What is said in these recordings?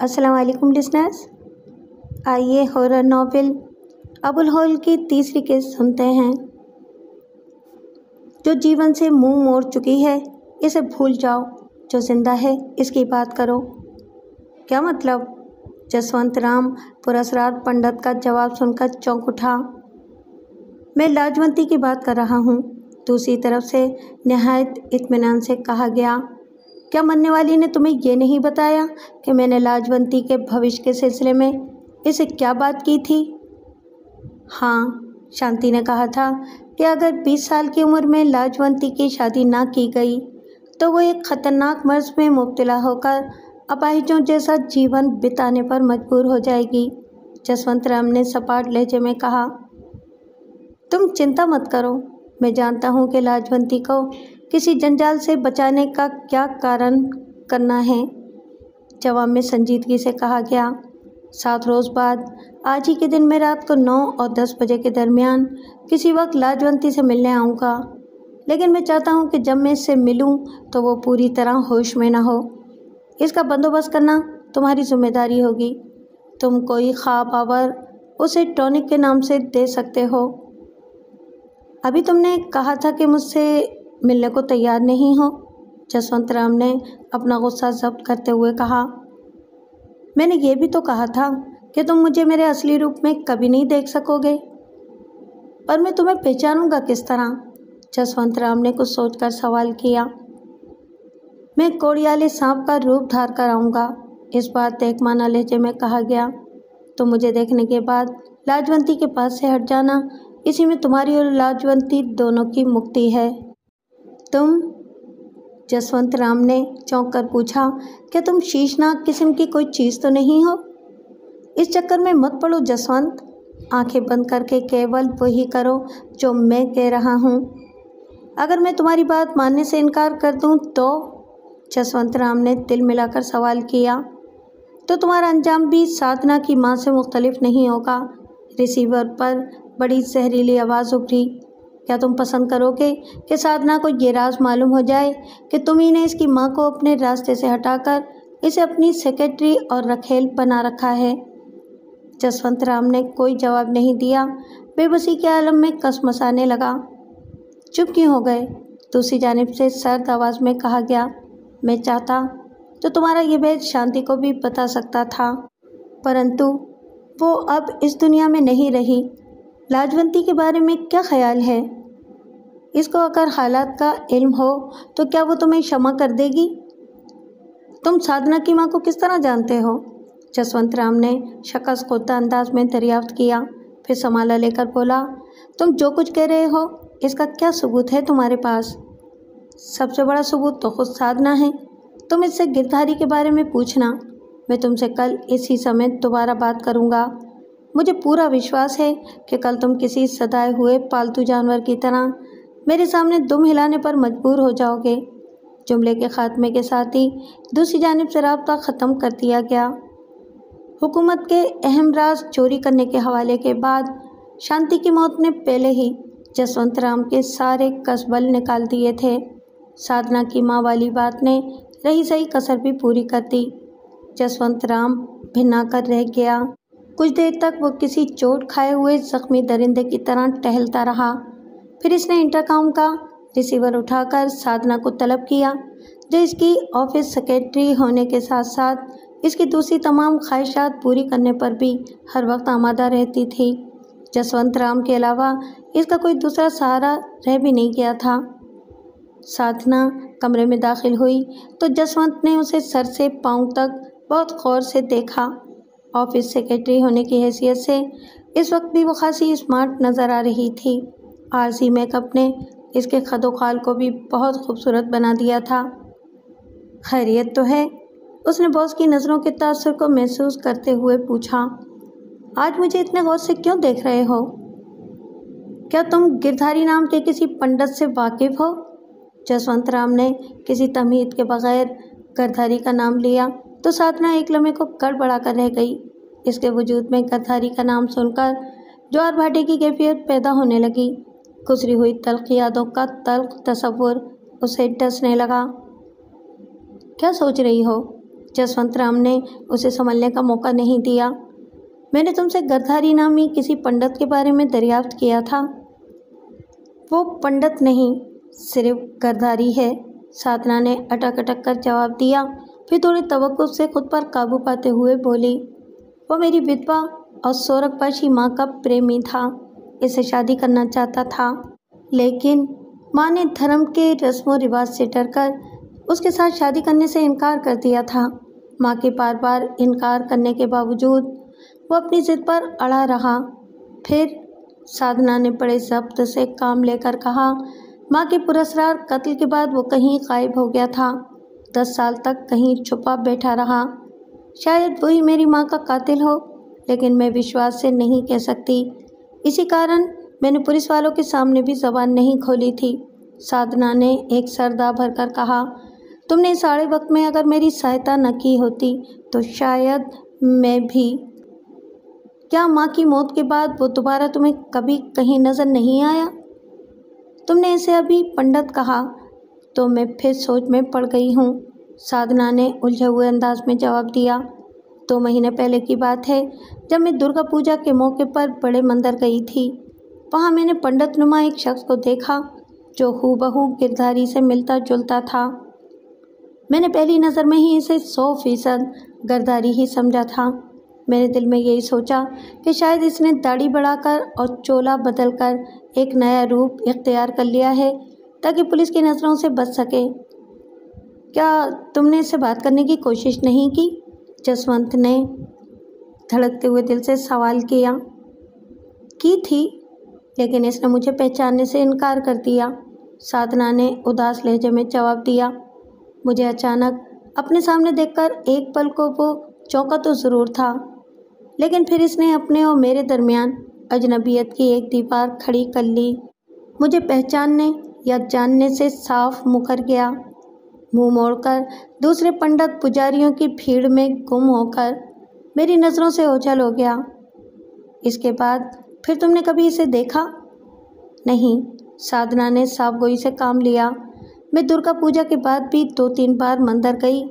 अस्सलाम वालेकुम लिसनर्स। आइए हॉरर नॉवेल अबुल होल की तीसरी केस सुनते हैं। जो जीवन से मुंह मोड़ चुकी है इसे भूल जाओ, जो जिंदा है इसकी बात करो। क्या मतलब? जसवंत राम पुरस्कार पंडित का जवाब सुनकर चौंक उठा। मैं लाजवंती की बात कर रहा हूँ, दूसरी तरफ से निहायत इत्मीनान से कहा गया। क्या मरने वाली ने तुम्हें यह नहीं बताया कि मैंने लाजवंती के भविष्य के सिलसिले में इसे क्या बात की थी? हाँ, शांति ने कहा था कि अगर 20 साल की उम्र में लाजवंती की शादी ना की गई तो वो एक खतरनाक मर्ज में मुब्तला होकर अपाहिजों जैसा जीवन बिताने पर मजबूर हो जाएगी। जसवंत राम ने सपाट लहजे में कहा। तुम चिंता मत करो, मैं जानता हूँ कि लाजवंती को किसी जंजाल से बचाने का क्या कारण करना है। जवाब में संजीदगी से कहा गया। 7 रोज़ बाद आज ही के दिन मैं रात को 9 और 10 बजे के दरमियान किसी वक्त लाजवंती से मिलने आऊँगा, लेकिन मैं चाहता हूँ कि जब मैं इससे मिलूँ तो वो पूरी तरह होश में ना हो। इसका बंदोबस्त करना तुम्हारी जिम्मेदारी होगी। तुम कोई ख्वाब आवर उसे टॉनिक के नाम से दे सकते हो। अभी तुमने कहा था कि मुझसे मिलने को तैयार नहीं हो। जसवंत राम ने अपना गुस्सा जब्त करते हुए कहा। मैंने ये भी तो कहा था कि तुम मुझे मेरे असली रूप में कभी नहीं देख सकोगे, पर मैं तुम्हें पहचानूंगा किस तरह? जसवंत राम ने कुछ सोचकर सवाल किया। मैं कोड़ियाले सांप का रूप धार कर आऊँगा, इस बार तहकमाना लहजे में कहा गया। तो मुझे देखने के बाद लाजवंती के पास से हट जाना, इसी में तुम्हारी और लाजवंती दोनों की मुक्ति है। तुम? जसवंत राम ने चौंक कर पूछा। क्या तुम शीशनाक किस्म की कोई चीज़ तो नहीं हो? इस चक्कर में मत पड़ो जसवंत। आंखें बंद करके केवल वही करो जो मैं कह रहा हूँ। अगर मैं तुम्हारी बात मानने से इनकार कर दूँ तो? जसवंत राम ने दिल मिलाकर सवाल किया। तो तुम्हारा अंजाम भी साधना की माँ से मुख्तलिफ नहीं होगा। रिसीवर पर बड़ी जहरीली आवाज़ उभरी। क्या तुम पसंद करोगे कि साधना को ये राज मालूम हो जाए कि तुम्ही ने इसकी माँ को अपने रास्ते से हटाकर इसे अपनी सेक्रेटरी और रखेल बना रखा है? जसवंत राम ने कोई जवाब नहीं दिया। बेबसी के आलम में कसमसाने लगा। चुप क्यों हो गए? दूसरी जानिब से सर्द आवाज़ में कहा गया। मैं चाहता तो तुम्हारा ये भेद शांति को भी बता सकता था, परंतु वो अब इस दुनिया में नहीं रही। लाजवंती के बारे में क्या ख्याल है? इसको अगर हालात का इल्म हो तो क्या वो तुम्हें क्षमा कर देगी? तुम साधना की माँ को किस तरह जानते हो? जसवंत राम ने शकस खोता अंदाज में दरियाफ्त किया, फिर संभाला लेकर बोला। तुम जो कुछ कह रहे हो इसका क्या सबूत है तुम्हारे पास? सबसे बड़ा सबूत तो खुद साधना है। तुम इससे गिरधारी के बारे में पूछना। मैं तुमसे कल इसी समय दोबारा बात करूँगा। मुझे पूरा विश्वास है कि कल तुम किसी सदाए हुए पालतू जानवर की तरह मेरे सामने दुम हिलाने पर मजबूर हो जाओगे। जुमले के खात्मे के साथ ही दूसरी जानिब से राब्ता ख़त्म कर दिया गया। हुकूमत के अहम राज चोरी करने के हवाले के बाद शांति की मौत ने पहले ही जसवंत राम के सारे कसबल निकाल दिए थे। साधना की माँ वाली बात ने रही सही कसर भी पूरी कर दी। जसवंत राम भिन्ना कर रह गया। कुछ देर तक वो किसी चोट खाए हुए जख्मी दरिंदे की तरह टहलता रहा। फिर इसने इंटरकॉम का रिसीवर उठाकर साधना को तलब किया, जो इसकी ऑफिस सेक्रेटरी होने के साथ साथ इसकी दूसरी तमाम ख्वाहिशात पूरी करने पर भी हर वक्त आमादा रहती थी। जसवंत राम के अलावा इसका कोई दूसरा सहारा रह भी नहीं गया था। साधना कमरे में दाखिल हुई तो जसवंत ने उसे सर से पाँव तक बहुत गौर से देखा। ऑफिस सेक्रेटरी होने की हैसियत से इस वक्त भी वो खासी स्मार्ट नज़र आ रही थी। आरसी मेकअप ने इसके खदोखाल को भी बहुत खूबसूरत बना दिया था। खैरियत तो है? उसने बॉस की नज़रों के तासुर को महसूस करते हुए पूछा। आज मुझे इतने गौर से क्यों देख रहे हो? क्या तुम गिरधारी नाम के किसी पंडित से वाकिफ़ हो? जसवंत राम ने किसी तमहीद के बगैर गिरधारी का नाम लिया तो साधना एक लम्हे को गड़बड़ा कर रह गई। इसके वजूद में गिरधारी का नाम सुनकर ज्वार भाटे की कैफियत पैदा होने लगी। गुजरी हुई तल्ख यादों का तल्ख तसव्वुर उसे डसने लगा। क्या सोच रही हो? जसवंत राम ने उसे संभलने का मौका नहीं दिया। मैंने तुमसे गिरधारी नामी किसी पंडित के बारे में दरियाफ्त किया था। वो पंडित नहीं, सिर्फ गिरधारी है, साधना ने अटक अटक कर जवाब दिया। फिर थोड़ी तवक्कुफ से खुद पर काबू पाते हुए बोली, वो मेरी विधवा और स्वर्गवासी माँ का प्रेमी था, इसे शादी करना चाहता था, लेकिन माँ ने धर्म के रस्मों रिवाज से डरकर उसके साथ शादी करने से इनकार कर दिया था। माँ के बार बार इनकार करने के बावजूद वो अपनी जिद पर अड़ा रहा। फिर साधना ने बड़े ज़ब्त से काम लेकर कहा, माँ के पुरस्कार कत्ल के बाद वो कहीं गायब हो गया था। 10 साल तक कहीं छुपा बैठा रहा। शायद वही मेरी माँ का कातिल हो, लेकिन मैं विश्वास से नहीं कह सकती। इसी कारण मैंने पुलिस वालों के सामने भी ज़बान नहीं खोली थी। साधना ने एक सरदा भरकर कहा, तुमने इस आड़े वक्त में अगर मेरी सहायता न की होती तो शायद मैं भी। क्या माँ की मौत के बाद वो दोबारा तुम्हें कभी कहीं नज़र नहीं आया? तुमने इसे अभी पंडित कहा तो मैं फिर सोच में पड़ गई हूँ, साधना ने उलझे हुए अंदाज में जवाब दिया। 2 महीने पहले की बात है, जब मैं दुर्गा पूजा के मौके पर बड़े मंदिर गई थी। वहाँ मैंने पंडित नुमा एक शख्स को देखा जो हूबहू गिरधारी से मिलता जुलता था। मैंने पहली नज़र में ही इसे 100% गिरधारी ही समझा था। मेरे दिल में यही सोचा कि शायद इसने दाढ़ी बढ़ाकर और चोला बदलकर एक नया रूप इख्तियार कर लिया है ताकि पुलिस की नज़रों से बच सके। क्या तुमने इससे बात करने की कोशिश नहीं की? जसवंत ने धड़कते हुए दिल से सवाल किया। की थी, लेकिन इसने मुझे पहचानने से इनकार कर दिया, साधना ने उदास लहजे में जवाब दिया। मुझे अचानक अपने सामने देखकर एक पल को वो चौंका तो ज़रूर था, लेकिन फिर इसने अपने और मेरे दरमियान अजनबियत की एक दीवार खड़ी कर ली। मुझे पहचानने या जानने से साफ मुकर गया। मुंह मोड़कर दूसरे पंडित पुजारियों की भीड़ में गुम होकर मेरी नज़रों से ओझल हो गया। इसके बाद फिर तुमने कभी इसे देखा? नहीं, साधना ने साफगोई से काम लिया। मैं दुर्गा पूजा के बाद भी 2-3 बार मंदिर गई,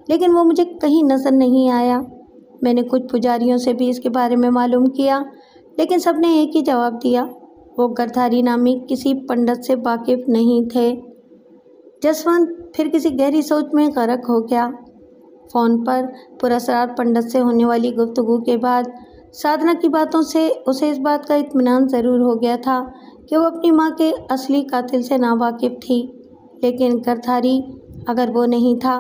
लेकिन वो मुझे कहीं नज़र नहीं आया। मैंने कुछ पुजारियों से भी इसके बारे में मालूम किया, लेकिन सबने एक ही जवाब दिया, वो गिरधारी नामी किसी पंडित से वाकिफ नहीं थे। जसवंत फिर किसी गहरी सोच में गर्क हो गया। फ़ोन पर पुरस्कार पंडित से होने वाली गुफ्तगू के बाद साधना की बातों से उसे इस बात का इत्मीनान ज़रूर हो गया था कि वो अपनी माँ के असली कातिल से नावाकिफ़ थी। लेकिन गिरधारी अगर वो नहीं था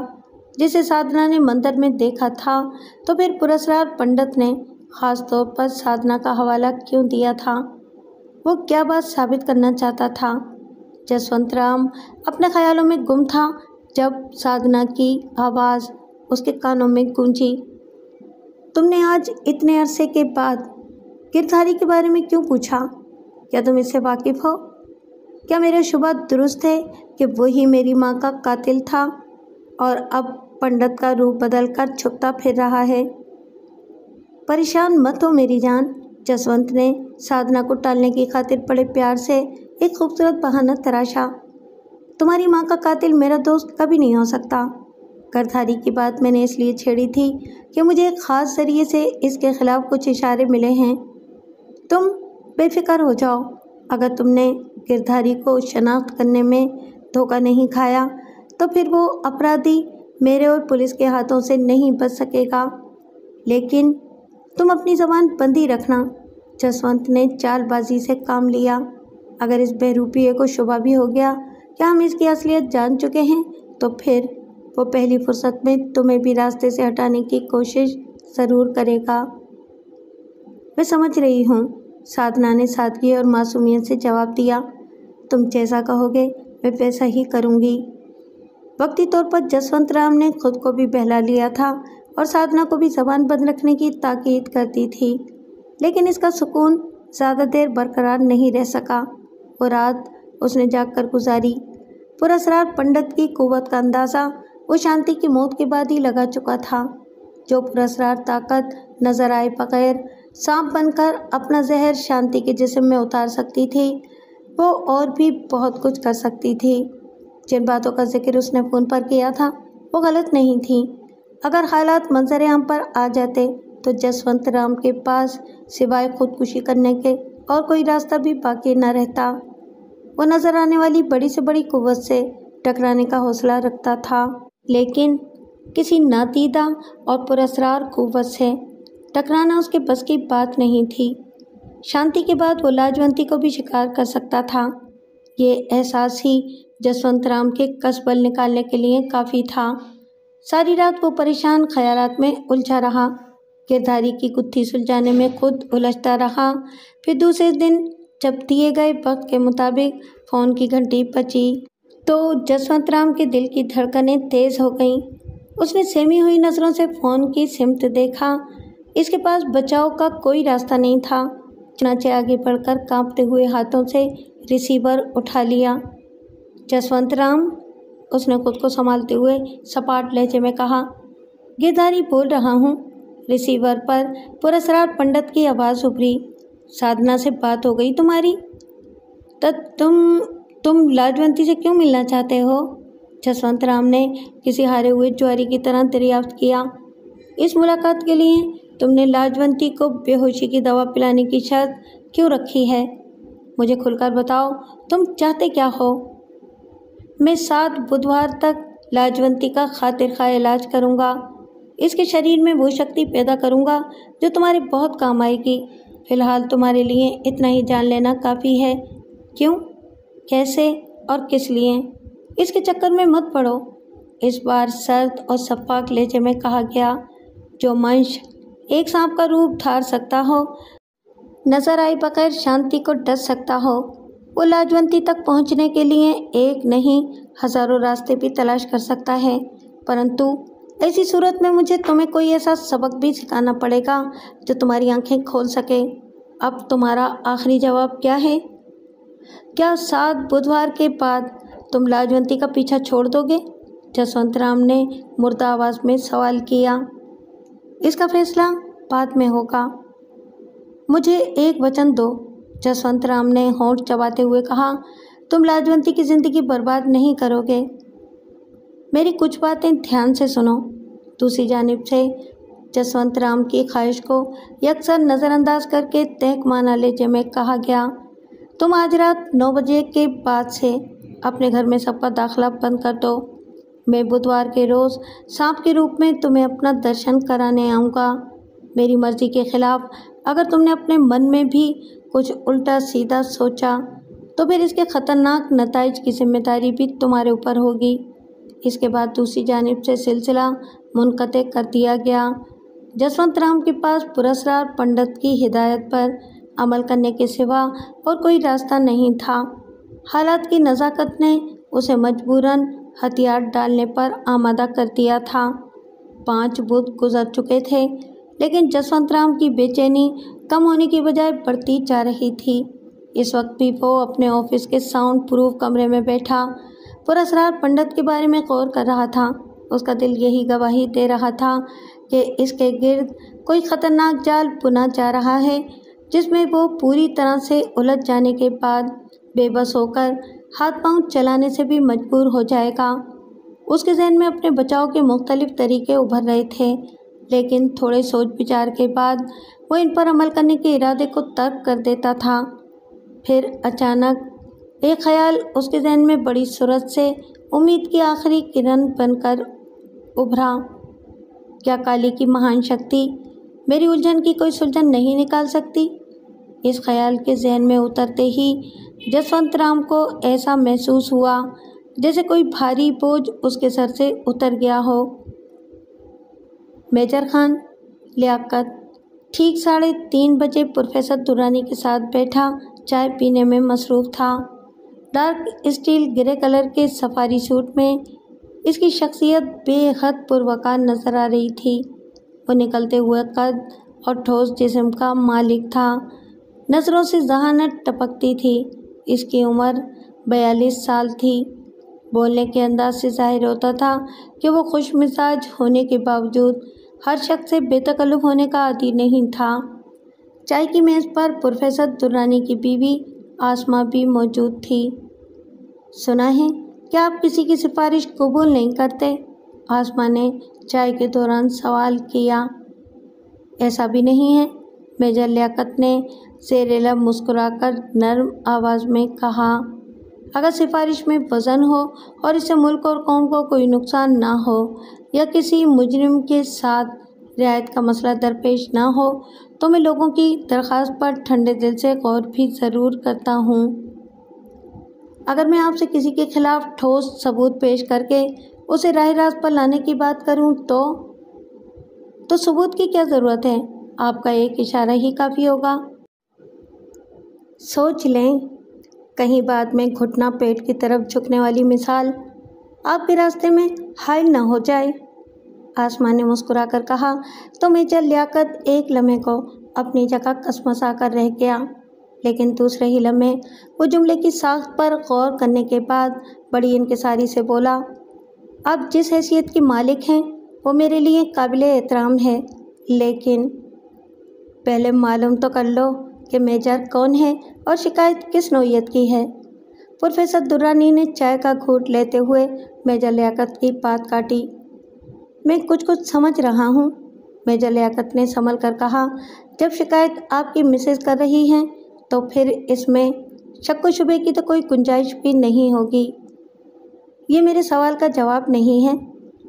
जिसे साधना ने मंदिर में देखा था, तो फिर पुरस्कार पंडित ने ख़ास तौर पर साधना का हवाला क्यों दिया था? वो क्या बात साबित करना चाहता था? जसवंत राम अपने ख्यालों में गुम था जब साधना की आवाज़ उसके कानों में गूंजी। तुमने आज इतने अरसे के बाद गिरधारी के बारे में क्यों पूछा? क्या तुम इससे वाकिफ़ हो? क्या मेरा शुबा दुरुस्त है कि वही मेरी माँ का कातिल था और अब पंडित का रूप बदलकर छुपता फिर रहा है? परेशान मत हो मेरी जान, जसवंत ने साधना को टालने की खातिर बड़े प्यार से एक खूबसूरत बहाना तराशा। तुम्हारी माँ का कातिल मेरा दोस्त कभी नहीं हो सकता। गिरधारी की बात मैंने इसलिए छेड़ी थी कि मुझे एक ख़ास ज़रिए से इसके ख़िलाफ़ कुछ इशारे मिले हैं। तुम बेफिक्र हो जाओ, अगर तुमने गिरधारी को शनाख्त करने में धोखा नहीं खाया तो फिर वो अपराधी मेरे और पुलिस के हाथों से नहीं बच सकेगा। लेकिन तुम अपनी ज़बान बंदी रखना। जसवंत ने चालबाजी से काम लिया। अगर इस बहरूपिये को शुबा भी हो गया कि हम इसकी असलियत जान चुके हैं, तो फिर वो पहली फुर्सत में तुम्हें भी रास्ते से हटाने की कोशिश ज़रूर करेगा। मैं समझ रही हूँ, साधना ने सादगी और मासूमियत से जवाब दिया। तुम जैसा कहोगे मैं वैसा ही करूँगी। वक्ती तौर पर जसवंत राम ने खुद को भी बहला लिया था और साधना को भी ज़बान बंद रखने की ताकीद करती थी, लेकिन इसका सुकून ज़्यादा देर बरकरार नहीं रह सका। वो रात उसने जागकर गुजारी। पुरस्कार पंडित की कुव्वत का अंदाज़ा वो शांति की मौत के बाद ही लगा चुका था। जो पुरस्कार ताकत नज़र आए बगैर सांप बनकर अपना जहर शांति के जिस्म में उतार सकती थी, वो और भी बहुत कुछ कर सकती थी। जिन बातों का जिक्र उसने फ़ोन पर किया था वो गलत नहीं थी। अगर हालात मंजर आम पर आ जाते तो जसवंत राम के पास सिवाय खुदकुशी करने के और कोई रास्ता भी बाकी न रहता। वो नजर आने वाली बड़ी से बड़ी कुव्वत से टकराने का हौसला रखता था, लेकिन किसी नातीदा और पुरस्कार कुव्वत से टकराना उसके बस की बात नहीं थी। शांति के बाद वो लाजवंती को भी शिकार कर सकता था। ये एहसास ही जसवंत राम के कसबल निकालने के लिए काफ़ी था। सारी रात वो परेशान ख्यालात में उलझा रहा, किरदारी की गुत्थी सुलझाने में खुद उलझता रहा। फिर दूसरे दिन जब दिए गए वक्त के मुताबिक फ़ोन की घंटी बजी तो जसवंत राम के दिल की धड़कनें तेज़ हो गईं। उसने सेमी हुई नज़रों से फ़ोन की सिमत देखा। इसके पास बचाव का कोई रास्ता नहीं था। चुनाचे आगे बढ़कर कांपते हुए हाथों से रिसीवर उठा लिया। जसवंत राम, उसने खुद को संभालते हुए सपाट लहजे में कहा। गिरधारी बोल रहा हूँ। रिसीवर पर पुरस्कार पंडित की आवाज़ उभरी। साधना से बात हो गई तुम्हारी? तुम लाजवंती से क्यों मिलना चाहते हो? जसवंत राम ने किसी हारे हुए जुआरी की तरह दरियाफ्त किया। इस मुलाकात के लिए तुमने लाजवंती को बेहोशी की दवा पिलाने की शर्त क्यों रखी है? मुझे खुलकर बताओ, तुम चाहते क्या हो? मैं 7 बुधवार तक लाजवंती का खातिर खा इलाज करूँगा। इसके शरीर में वो शक्ति पैदा करूँगा जो तुम्हारे बहुत काम आएगी। फ़िलहाल तुम्हारे लिए इतना ही जान लेना काफ़ी है। क्यों, कैसे और किस लिए, इसके चक्कर में मत पड़ो। इस बार सर्द और सपाक लहजे में कहा गया। जो मंश एक सांप का रूप धार सकता हो, नजर आए बगैर शांति को डस सकता हो, वो लाजवंती तक पहुंचने के लिए एक नहीं हज़ारों रास्ते भी तलाश कर सकता है। परंतु ऐसी सूरत में मुझे तुम्हें कोई ऐसा सबक भी सिखाना पड़ेगा जो तुम्हारी आंखें खोल सके। अब तुम्हारा आखिरी जवाब क्या है? क्या 7 बुधवार के बाद तुम लाजवंती का पीछा छोड़ दोगे? जसवंत राम ने मुर्दा आवाज़ में सवाल किया। इसका फैसला बाद में होगा। मुझे एक वचन दो, जसवंत राम ने होंठ चबाते हुए कहा। तुम लाजवंती की ज़िंदगी बर्बाद नहीं करोगे। मेरी कुछ बातें ध्यान से सुनो। दूसरी जानिब से जसवंत राम की ख्वाहिश को यकसर नज़रअंदाज करके तहकमाना लहजे में कहा गया। तुम आज रात 9 बजे के बाद से अपने घर में सबका दाखिला बंद कर दो। मैं बुधवार के रोज़ सांप के रूप में तुम्हें अपना दर्शन कराने आऊँगा। मेरी मर्ज़ी के ख़िलाफ़ अगर तुमने अपने मन में भी कुछ उल्टा सीधा सोचा तो फिर इसके ख़तरनाक नताइज की जिम्मेदारी भी तुम्हारे ऊपर होगी। इसके बाद दूसरी जानिब से सिलसिला मुनक़ते कर दिया गया। जसवंत राम के पास पुरस्कार पंडित की हिदायत पर अमल करने के सिवा और कोई रास्ता नहीं था। हालात की नज़ाकत ने उसे मजबूरन हथियार डालने पर आमादा कर दिया था। 5 बुध गुजर चुके थे, लेकिन जसवंत राम की बेचैनी कम होने की बजाय बढ़ती जा रही थी। इस वक्त भी वो अपने ऑफिस के साउंड प्रूफ कमरे में बैठा पुरस्कार पंडित के बारे में गौर कर रहा था। उसका दिल यही गवाही दे रहा था कि इसके गिर्द कोई ख़तरनाक जाल बुना जा रहा है, जिसमें वो पूरी तरह से उलझ जाने के बाद बेबस होकर हाथ पांव चलाने से भी मजबूर हो जाएगा। उसके जहन में अपने बचाव के मुख्तलिफ तरीके उभर रहे थे, लेकिन थोड़े सोच विचार के बाद वो इन पर अमल करने के इरादे को तर्क कर देता था। फिर अचानक एक ख्याल उसके जहन में बड़ी सूरत से उम्मीद की आखिरी किरण बनकर उभरा। क्या काली की महान शक्ति मेरी उलझन की कोई सुलझन नहीं निकाल सकती? इस ख्याल के जहन में उतरते ही जसवंत राम को ऐसा महसूस हुआ जैसे कोई भारी बोझ उसके सर से उतर गया हो। मेजर खान लियाकत ठीक 3:30 बजे प्रोफेसर दुर्रानी के साथ बैठा चाय पीने में मसरूफ़ था। डार्क स्टील ग्रे कलर के सफारी सूट में इसकी शख्सियत बेहद पुरवकार नज़र आ रही थी। वो निकलते हुए कद और ठोस जिस्म का मालिक था। नज़रों से जहानत टपकती थी। इसकी उम्र 42 साल थी। बोलने के अंदाज से जाहिर होता था कि वो खुश मिजाज होने के बावजूद हर शख्स से बेतकल्लुफ़ होने का आदी नहीं था। चाय की मेज़ पर प्रोफेसर दुर्रानी की बीवी आसमा भी मौजूद थी। सुना है कि आप किसी की सिफारिश कबूल नहीं करते? आसमा ने चाय के दौरान सवाल किया। ऐसा भी नहीं है, मेजर लियाकत ने ज़ेर-ए-लब मुस्कुराकर नर्म आवाज़ में कहा। अगर सिफारिश में वज़न हो और इससे मुल्क और कौम को कोई नुकसान ना हो या किसी मुजरिम के साथ रियायत का मसला दरपेश ना हो तो मैं लोगों की दरख्वास्त पर ठंडे दिल से गौर भी ज़रूर करता हूँ। अगर मैं आपसे किसी के खिलाफ ठोस सबूत पेश करके उसे राह रास्त पर लाने की बात करूँ तो सबूत की क्या ज़रूरत है? आपका एक इशारा ही काफ़ी होगा। सोच लें, कहीं बाद में घुटना पेट की तरफ झुकने वाली मिसाल आपके रास्ते में हाइल न हो जाए। आसमान ने मुस्कुराकर कहा तो मेजर लियाकत एक लम्हे को अपनी जगह कसमसा कर रह गया, लेकिन दूसरे ही लम्हे वो जुमले की साख्त पर गौर करने के बाद बड़ी इंकिसारी से बोला, आप जिस हैसियत की मालिक हैं वो मेरे लिए काबिल एहतराम है, लेकिन पहले मालूम तो कर लो कि मेजर कौन है और शिकायत किस नौइयत की है। प्रोफेसर दुर्रानी ने चाय का घूंट लेते हुए मेजर लियाकत की बात काटी। मैं कुछ समझ रहा हूँ, मेजर लियाकत ने संभल कर कहा। जब शिकायत आपकी मिसेज कर रही हैं तो फिर इसमें शक व शुबे की तो कोई गुंजाइश भी नहीं होगी। ये मेरे सवाल का जवाब नहीं है,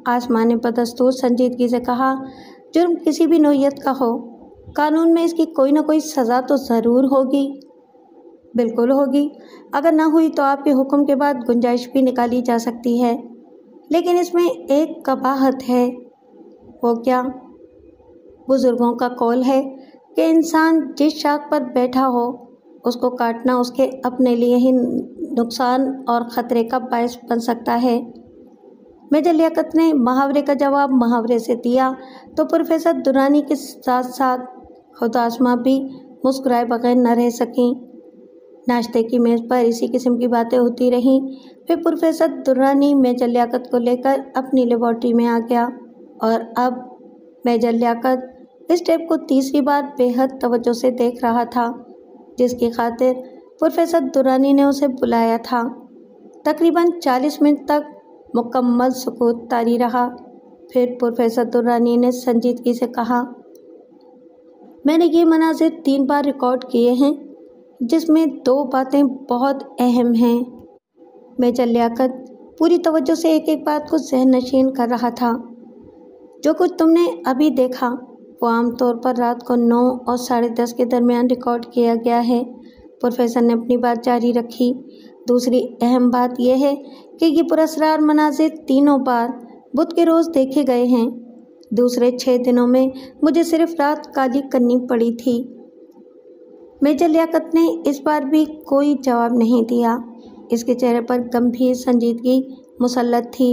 आसमान ने बदस्तूर संजीदगी से कहा। जुर्म किसी भी नौइयत का हो, कानून में इसकी कोई ना कोई सज़ा तो ज़रूर होगी। बिल्कुल होगी, अगर ना हुई तो आपके हुक्म के बाद गुंजाइश भी निकाली जा सकती है, लेकिन इसमें एक कबाहत है। वो क्या? बुज़ुर्गों का कौल है कि इंसान जिस शाख पर बैठा हो उसको काटना उसके अपने लिए ही नुकसान और ख़तरे का बायस बन सकता है। मेजर लियाकत ने मुहावरे का जवाब मुहावरे से दिया तो प्रोफेसर दुर्रानी के साथ साथ खुद आसमा भी मुस्कुराए बगैर न रह सकीं। नाश्ते की मेज़ पर इसी किस्म की बातें होती रहीं। फिर प्रोफेसर दुर्रानी मेजर लियाकत को लेकर अपनी लेबॉर्ट्री में आ गया और अब मेजर लियाकत इस टेप को तीसरी बार बेहद तवज्जो से देख रहा था, जिसकी खातिर प्रोफेसर दुर्रानी ने उसे बुलाया था। तकरीबन 40 मिनट तक मुकम्मल सुकूत तारी रहा। फिर प्रोफेसर दुर्रानी ने संजीदगी से कहा, मैंने ये मनाज़िर 3 बार रिकॉर्ड किए हैं, जिसमें 2 बातें बहुत अहम हैं। मेजर लियाकत पूरी तवज्जो से एक एक बात को ज़हन नशीन कर रहा था। जो कुछ तुमने अभी देखा वो आमतौर पर रात को 9 और 10:30 के दरमियान रिकॉर्ड किया गया है। प्रोफेसर ने अपनी बात जारी रखी। दूसरी अहम बात यह है कि ये पुरस्कार मनाज़िर तीनों बार बुध के रोज़ देखे गए हैं। दूसरे 6 दिनों में मुझे सिर्फ रात काली करनी पड़ी थी। मेजर लियाकत ने इस बार भी कोई जवाब नहीं दिया। इसके चेहरे पर गंभीर संजीदगी मुसल्लत थी।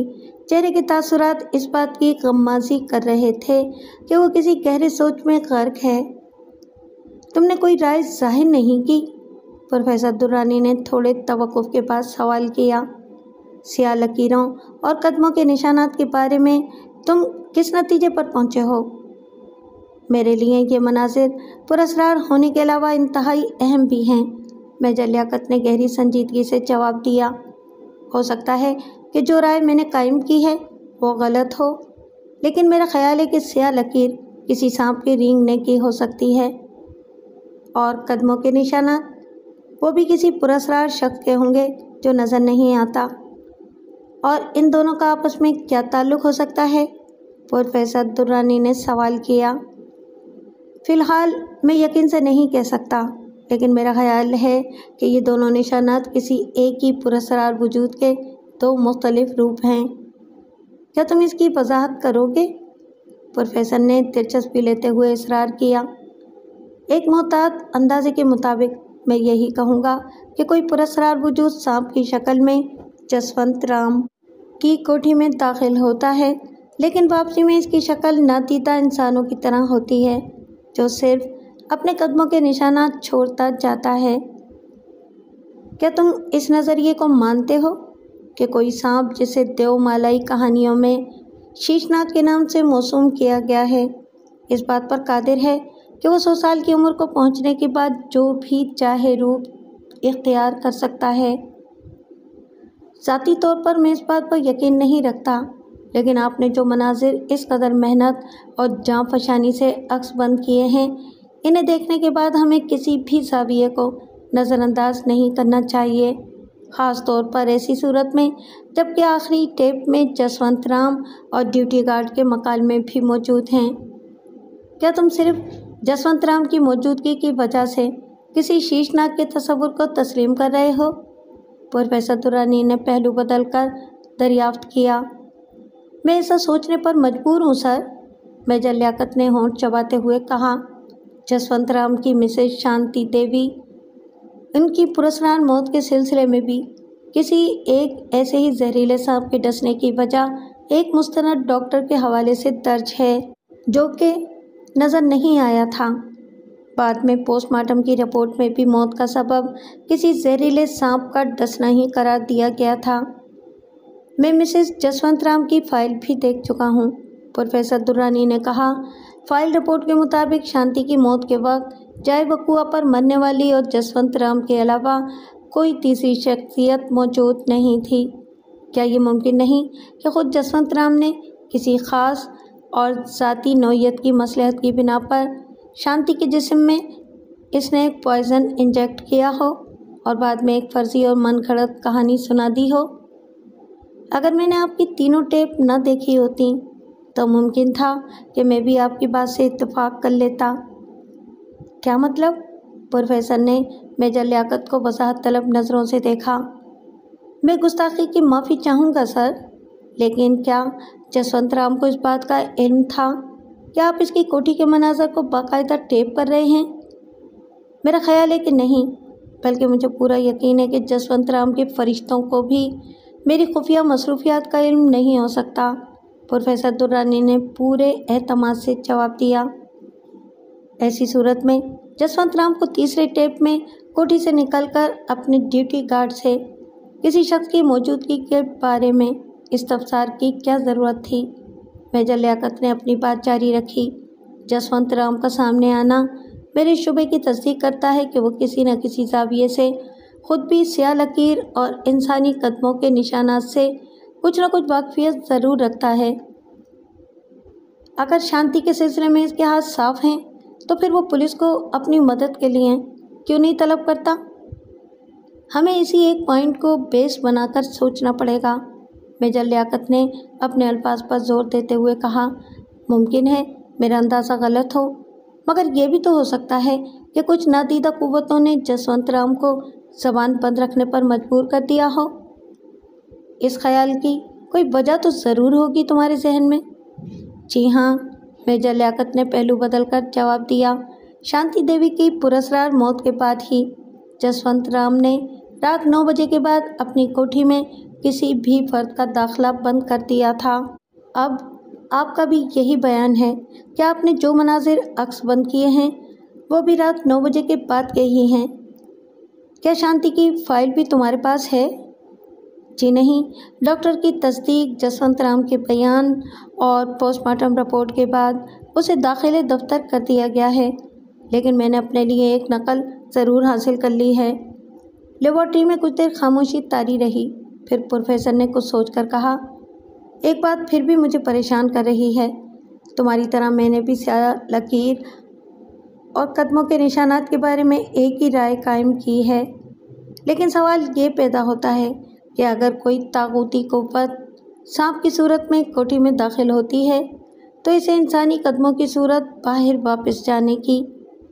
चेहरे के तासुरात इस बात की गम्माज़ी कर रहे थे कि वो किसी गहरे सोच में गर्क है। तुमने कोई राय जाहिर नहीं की? प्रोफेसर दुर्रानी ने थोड़े तवक्कुफ़ के बाद सवाल किया। स्याह लकीरों और कदमों के निशानात के बारे में तुम किस नतीजे पर पहुँचे हो? मेरे लिए ये मनाज़िर पुरस्कार होने के अलावा इंतहाई अहम भी हैं, मेजर लियाकत ने गहरी संजीदगी से जवाब दिया। हो सकता है कि जो राय मैंने कायम की है वो गलत हो, लेकिन मेरा ख्याल है कि स्याह लकीर किसी सांप की रेंगने की हो सकती है, और कदमों के निशानात वो भी किसी पुरस्कार शख्स के होंगे जो नज़र नहीं आता। और इन दोनों का आपस में क्या ताल्लुक़ हो सकता है? प्रोफेसर दुर्रानी ने सवाल किया। फ़िलहाल मैं यकीन से नहीं कह सकता, लेकिन मेरा ख्याल है कि ये दोनों निशानात किसी एक ही पुरस्कार वजूद के 2 मुख्तलिफ रूप हैं। क्या तुम इसकी वजाहत करोगे? प्रोफेसर ने दिलचस्पी लेते हुए इसरार किया। एक मोहतात अंदाजे के मुताबिक मैं यही कहूँगा कि कोई पुरस्कार वजूद सांप की शक्ल में जसवंत राम की कोठी में दाखिल होता है, लेकिन वापसी में इसकी शक्ल नादीदा इंसानों की तरह होती है, जो सिर्फ अपने कदमों के निशानात छोड़ता जाता है। क्या तुम इस नज़रिए को मानते हो कि कोई सांप जिसे देवमालाई कहानियों में शीशनाग के नाम से मौसूम किया गया है, इस बात पर कादिर है कि वो 100 साल की उम्र को पहुंचने के बाद जो भी चाहे रूप इख्तियार कर सकता है? ज़ाती तौर पर मैं इस बात पर यकीन नहीं रखता, लेकिन आपने जो मनाजिर इस कदर मेहनत और जाँ फशानी से अक्सबंद किए हैं, इन्हें देखने के बाद हमें किसी भी ज़ाविये को नज़रअंदाज नहीं करना चाहिए, ख़ास तौर पर ऐसी सूरत में जबकि आखिरी टेप में जसवंत राम और ड्यूटी गार्ड के मकालमे भी मौजूद हैं। क्या तुम सिर्फ जसवंत राम की मौजूदगी की वजह से किसी शीशनाक के तस्वुर को तस्लीम कर रहे हो? प्रोफेसर दुर्रानी ने पहलू बदल कर दरियाफ्त किया। मैं ऐसा सोचने पर मजबूर हूँ सर, मेजर लियाकत ने होंठ चबाते हुए कहा। जसवंत राम की मिसेज शांति देवी, उनकी पुरस्कार मौत के सिलसिले में भी किसी एक ऐसे ही जहरीले सांप के डसने की वजह एक मुस्तनद डॉक्टर के हवाले से दर्ज है, जो कि नज़र नहीं आया था। बाद में पोस्टमार्टम की रिपोर्ट में भी मौत का सबब किसी जहरीले सांप का डसना ही करार दिया गया था। मैं मिसेस जसवंत राम की फ़ाइल भी देख चुका हूँ, प्रोफेसर दुर्रानी ने कहा। फ़ाइल रिपोर्ट के मुताबिक शांति की मौत के वक्त जाए वकुआ पर मरने वाली और जसवंत राम के अलावा कोई तीसरी शख्सियत मौजूद नहीं थी। क्या ये मुमकिन नहीं कि ख़ुद जसवंत राम ने किसी ख़ास और ज़ाती नौइयत की मसलहत की बिना पर शांति के जिस्म में इसने एक पॉइज़न इंजेक्ट किया हो और बाद में एक फ़र्ज़ी और मनगढ़ंत कहानी सुना दी हो? अगर मैंने आपकी तीनों टेप न देखी होती तो मुमकिन था कि मैं भी आपकी बात से इत्तेफाक कर लेता। क्या मतलब? प्रोफेसर ने मेजर लियाकत को वजाहत तलब नज़रों से देखा। मैं गुस्ताखी की माफ़ी चाहूँगा सर, लेकिन क्या जसवंत राम को इस बात का इल्म था कि आप इसकी कोठी के मनाज़र को बाकायदा टेप कर रहे हैं? मेरा ख्याल है कि नहीं, बल्कि मुझे पूरा यकीन है कि जसवंत राम के फरिश्तों को भी मेरी खुफिया मसरूफियात का इल्म नहीं हो सकता, प्रोफेसर दुर्रानी ने पूरे एहतमाद से जवाब दिया। ऐसी सूरत में जसवंत राम को तीसरे टेप में कोठी से निकलकर अपने ड्यूटी गार्ड से किसी शख्स की मौजूदगी के बारे में इस्तफसार की क्या ज़रूरत थी? मेजर लियाकत ने अपनी बात जारी रखी। जसवंत राम का सामने आना मेरे शुबे की तस्दीक करता है कि वो किसी न किसी ज़ाविये से खुद भी स्याह लकीर और इंसानी कदमों के निशानात से कुछ न कुछ वाकफियत ज़रूर रखता है। अगर शांति के सिलसिले में इसके हाथ साफ हैं तो फिर वो पुलिस को अपनी मदद के लिए क्यों नहीं तलब करता? हमें इसी एक पॉइंट को बेस बनाकर सोचना पड़ेगा, मेजर लियाकत ने अपने अल्फाज पर जोर देते हुए कहा। मुमकिन है मेरा अंदाज़ा गलत हो, मगर यह भी तो हो सकता है कि कुछ नादीदा कुव्वतों ने जसवंत राम को ज़बान बंद रखने पर मजबूर कर दिया हो। इस ख्याल की कोई वजह तो ज़रूर होगी तुम्हारे जहन में। जी हाँ, मेजर लियाकत ने पहलू बदल कर जवाब दिया। शांति देवी की पुरस्कार मौत के बाद ही जसवंत राम ने रात 9 बजे के बाद अपनी कोठी में किसी भी फर्द का दाखिला बंद कर दिया था। अब आपका भी यही बयान है कि आपने जो मनाजिर अक्स बंद किए हैं वो भी रात 9 बजे के बाद के ही हैं। क्या शांति की फ़ाइल भी तुम्हारे पास है? जी नहीं, डॉक्टर की तस्दीक, जसवंत राम के बयान और पोस्टमार्टम रिपोर्ट के बाद उसे दाखिले दफ्तर कर दिया गया है, लेकिन मैंने अपने लिए एक नकल ज़रूर हासिल कर ली है। लेबॉर्ट्री में कुछ देर खामोशी तारी रही, फिर प्रोफेसर ने कुछ सोचकर कहा, एक बात फिर भी मुझे परेशान कर रही है। तुम्हारी तरह मैंने भी स्याह लकीर और कदमों के निशानात के बारे में एक ही राय कायम की है, लेकिन सवाल ये पैदा होता है कि अगर कोई तागूती कुव्वत सांप की सूरत में कोठी में दाखिल होती है तो इसे इंसानी कदमों की सूरत बाहर वापस जाने की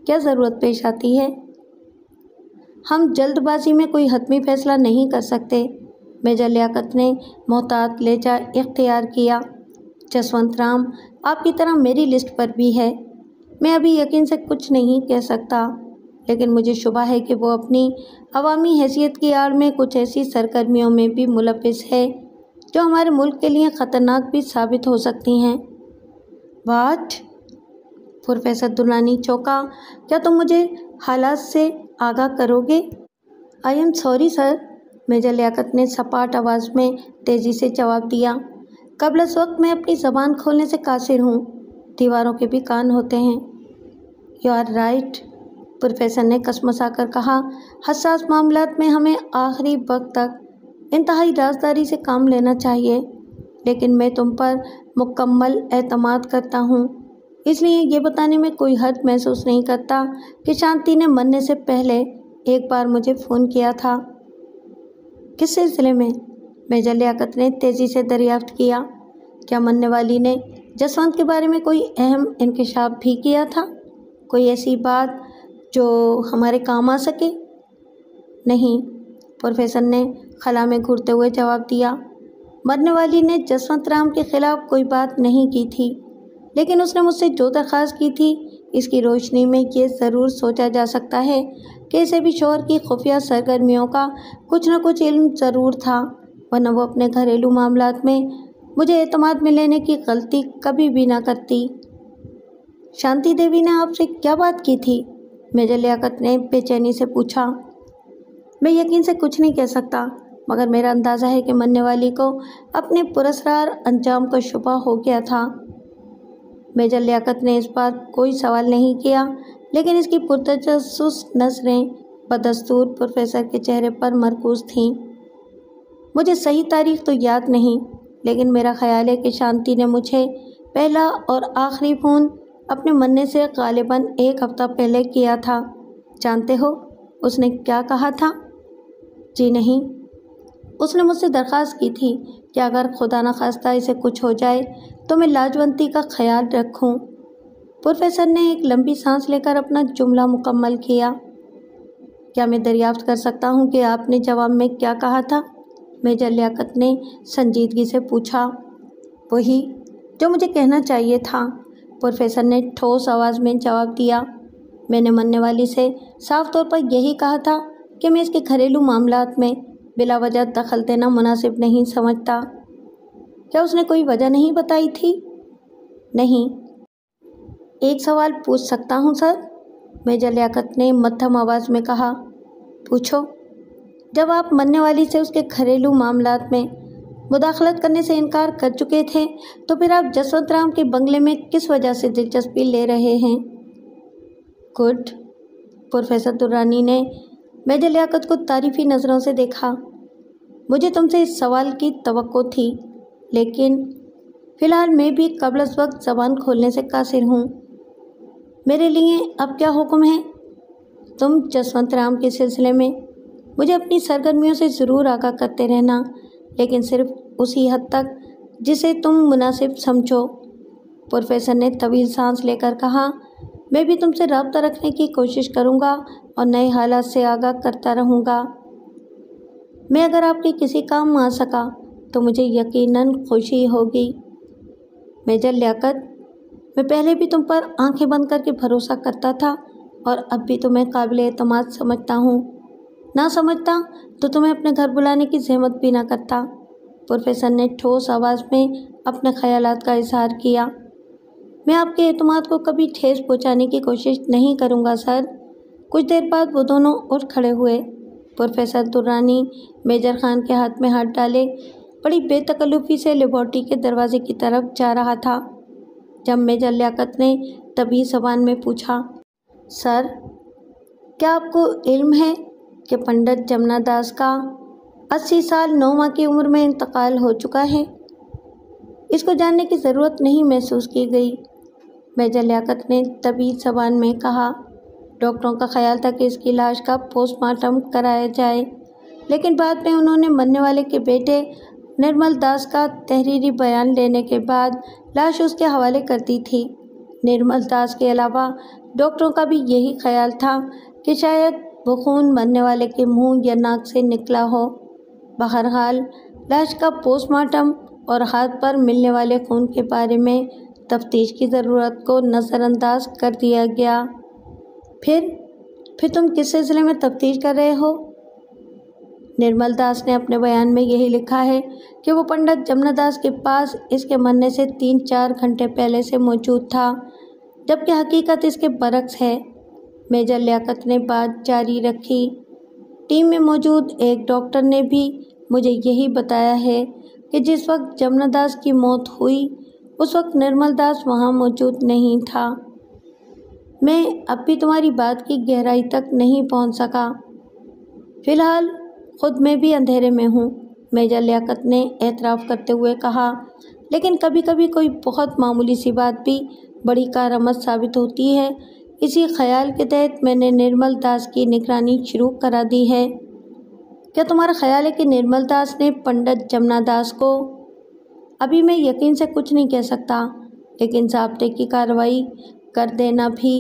क्या ज़रूरत पेश आती है? हम जल्दबाजी में कोई हतमी फ़ैसला नहीं कर सकते, मेजर लियाकत ने मोहतात लहजा इख्तियार किया। जसवंत राम आपकी तरह मेरी लिस्ट पर भी है। मैं अभी यकीन से कुछ नहीं कह सकता, लेकिन मुझे शुबा है कि वो अपनी अवामी हैसियत की आड़ में कुछ ऐसी सरगर्मियों में भी मुलविस है जो हमारे मुल्क के लिए ख़तरनाक भी साबित हो सकती हैं। वाट? प्रोफेसर दुर्रानी चौंका। क्या तुम मुझे हालात से आगाह करोगे? I am sorry sir, major Liaquat ने सपाट आवाज़ में तेज़ी से जवाब दिया। कबल इस वक्त मैं अपनी ज़बान खोलने से कासिर हूँ, दीवारों के भी कान होते हैं। यू आर राइट, प्रोफेसर ने कसमसाकर कहा। हसास मामलात में हमें आखिरी वक्त तक इंतहाई राजदारी से काम लेना चाहिए। लेकिन मैं तुम पर मुकम्मल एतमाद करता हूँ, इसलिए ये बताने में कोई हर्ज महसूस नहीं करता कि शांति ने मरने से पहले एक बार मुझे फ़ोन किया था। किस सिलसिले में? मेजर लियाकत ने तेज़ी से दरियाफ्त किया। क्या मरने वाली ने जसवंत के बारे में कोई अहम इंकशाफ भी किया था? कोई ऐसी बात जो हमारे काम आ सके? नहीं, प्रोफेसर ने खला में घूरते हुए जवाब दिया। मरने वाली ने जसवंत राम के खिलाफ कोई बात नहीं की थी, लेकिन उसने मुझसे जो दरख्वास्त की थी, इसकी रोशनी में ये ज़रूर सोचा जा सकता है कि इसे भी शौहर की खुफिया सरगर्मियों का कुछ न कुछ इल्म ज़रूर था, वरना वो अपने घरेलू मामलात में मुझे एतमाद में लेने की गलती कभी भी ना करती। शांति देवी ने आपसे क्या बात की थी? मेजर लियाकत ने बेचैनी से पूछा। मैं यकीन से कुछ नहीं कह सकता, मगर मेरा अंदाज़ा है कि मरने वाली को अपने पुरस्कार अंजाम का शुबा हो गया था। मेजर लियाकत ने इस बार कोई सवाल नहीं किया, लेकिन इसकी पुरतजस्सुस नज़रें बदस्तूर प्रोफेसर के चेहरे पर मरकूज़ थीं। मुझे सही तारीख तो याद नहीं, लेकिन मेरा ख्याल है कि शांति ने मुझे पहला और आखिरी फ़ोन अपने मरने से गालिबन 1 हफ़्ता पहले किया था। जानते हो उसने क्या कहा था? जी नहीं। उसने मुझसे दरख्वास्त की थी कि अगर खुदा न खास्ता इसे कुछ हो जाए तो मैं लाजवंती का ख्याल रखूं। प्रोफेसर ने एक लंबी सांस लेकर अपना जुमला मुकम्मल किया। क्या मैं दरियाफ्त कर सकता हूं कि आपने जवाब में क्या कहा था? मेजर लियाकत ने संजीदगी से पूछा। वही जो मुझे कहना चाहिए था, प्रोफेसर ने ठोस आवाज़ में जवाब दिया। मैंने मरने वाली से साफ तौर पर यही कहा था कि मैं इसके घरेलू मामलात में बिला वजह दखल देना मुनासिब नहीं समझता। क्या उसने कोई वजह नहीं बताई थी? नहीं। एक सवाल पूछ सकता हूँ सर? मेजर लियाकत ने मध्यम आवाज़ में कहा। पूछो। जब आप मरने वाली से उसके घरेलू मामलात में मुदाखलत करने से इनकार कर चुके थे, तो फिर आप जसवंत राम के बंगले में किस वजह से दिलचस्पी ले रहे हैं? गुड। प्रोफेसर दुर्रानी ने मेजर लियाकत को तारीफ़ी नज़रों से देखा। मुझे तुमसे इस सवाल की तवक्को थी, लेकिन फ़िलहाल मैं भी क़ब्ल अज़ वक्त ज़बान खोलने से कासिर हूँ। मेरे लिए अब क्या हुक्म है? तुम जसवंत राम के सिलसिले में मुझे अपनी सरगर्मियों से ज़रूर आगाह करते रहना, लेकिन सिर्फ उसी हद तक जिसे तुम मुनासिब समझो। प्रोफेसर ने तवील सांस लेकर कहा। मैं भी तुमसे रब्ता रखने की कोशिश करूँगा और नए हालात से आगाह करता रहूँगा। मैं अगर आपके किसी काम आ सका तो मुझे यकीनन खुशी होगी। मेजर लियाकत, मैं पहले भी तुम पर आंखें बंद करके भरोसा करता था और अब भी तुम्हें काबिल एतमाद समझता हूँ। ना समझता तो तुम्हें अपने घर बुलाने की ज़हमत भी ना करता। प्रोफेसर ने ठोस आवाज़ में अपने ख़यालात का इज़हार किया। मैं आपके एतमाद को कभी ठेस पहुंचाने की कोशिश नहीं करूंगा सर। कुछ देर बाद वो दोनों उठ खड़े हुए। प्रोफेसर दुर्रानी मेजर खान के हाथ में हाथ डाले बड़ी बेतकल्लुफ़ी से लेबॉर्ट्री के दरवाजे की तरफ जा रहा था, जब मेजर लियाकत ने तभी ज़बान में पूछा, सर, क्या आपको इल्म है कि पंडित जमुना दास का 80 साल 9 माह की उम्र में इंतकाल हो चुका है? इसको जानने की ज़रूरत नहीं महसूस की गई। मेजर लियाकत ने तभी ज़बान में कहा। डॉक्टरों का ख्याल था कि इसकी लाश का पोस्टमार्टम कराया जाए, लेकिन बाद में उन्होंने मरने वाले के बेटे निर्मल दास का तहरीरी बयान लेने के बाद लाश उसके हवाले कर दी थी। निर्मल दास के अलावा डॉक्टरों का भी यही ख्याल था कि शायद वो खून मरने वाले के मुंह या नाक से निकला हो। बहरहाल लाश का पोस्टमार्टम और हाथ पर मिलने वाले खून के बारे में तफ्तीश की ज़रूरत को नज़रअंदाज कर दिया गया। फिर तुम किस सिलसिले में तफ्तीश कर रहे हो? निर्मल दास ने अपने बयान में यही लिखा है कि वो पंडित जमुना दास के पास इसके मरने से 3-4 घंटे पहले से मौजूद था, जबकि हकीकत इसके बरक्स है। मेजर लियाकत ने बात जारी रखी। टीम में मौजूद एक डॉक्टर ने भी मुझे यही बताया है कि जिस वक्त जमुना दास की मौत हुई उस वक्त निर्मल दास वहाँ मौजूद नहीं था। मैं अब भी तुम्हारी बात की गहराई तक नहीं पहुँच सका। फ़िलहाल खुद मैं भी अंधेरे में हूँ, मेजर लियाकत ने एतराफ़ करते हुए कहा। लेकिन कभी कभी कोई बहुत मामूली सी बात भी बड़ी करामत साबित होती है। इसी ख्याल के तहत मैंने निर्मल दास की निगरानी शुरू करा दी है। क्या तुम्हारा ख्याल है कि निर्मल दास ने पंडित जमुना दास को? अभी मैं यकीन से कुछ नहीं कह सकता, लेकिन ज़ाब्ते की कार्रवाई कर देना भी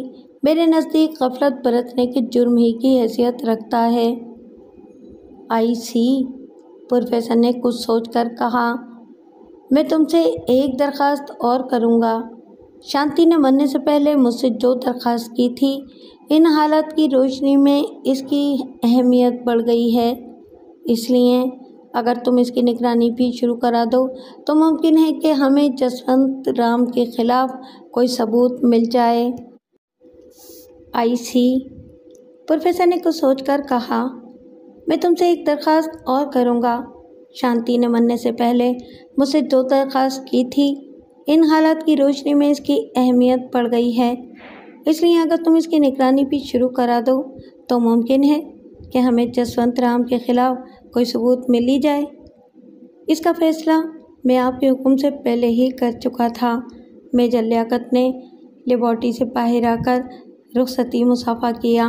मेरे नज़दीक गफलत बरतने के जुर्म ही की हैसियत रखता है। आई सी, प्रोफेसर ने कुछ सोचकर कहा। मैं तुमसे एक दरख्वास्त और करूँगा। शांति ने मरने से पहले मुझसे जो दरख्वास्त की थी, इन हालात की रोशनी में इसकी अहमियत बढ़ गई है। इसलिए अगर तुम इसकी निगरानी भी शुरू करा दो तो मुमकिन है कि हमें जसवंत राम के खिलाफ कोई सबूत मिल जाए। आई सी, प्रोफेसर ने कुछ सोचकर कहा। मैं तुमसे एक दरख्वास्त और करूँगा। शांति ने मरने से पहले मुझसे जो दरख्वास्त की थी, इन हालात की रोशनी में इसकी अहमियत बढ़ गई है। इसलिए अगर तुम इसकी निगरानी भी शुरू करा दो तो मुमकिन है कि हमें जसवंत राम के खिलाफ कोई सबूत मिल ही जाए। इसका फैसला मैं आपके हुक्म से पहले ही कर चुका था। मेजर लियाकत ने लेबॉर्ट्री से बाहर आकर रुखसती मुसाफा किया,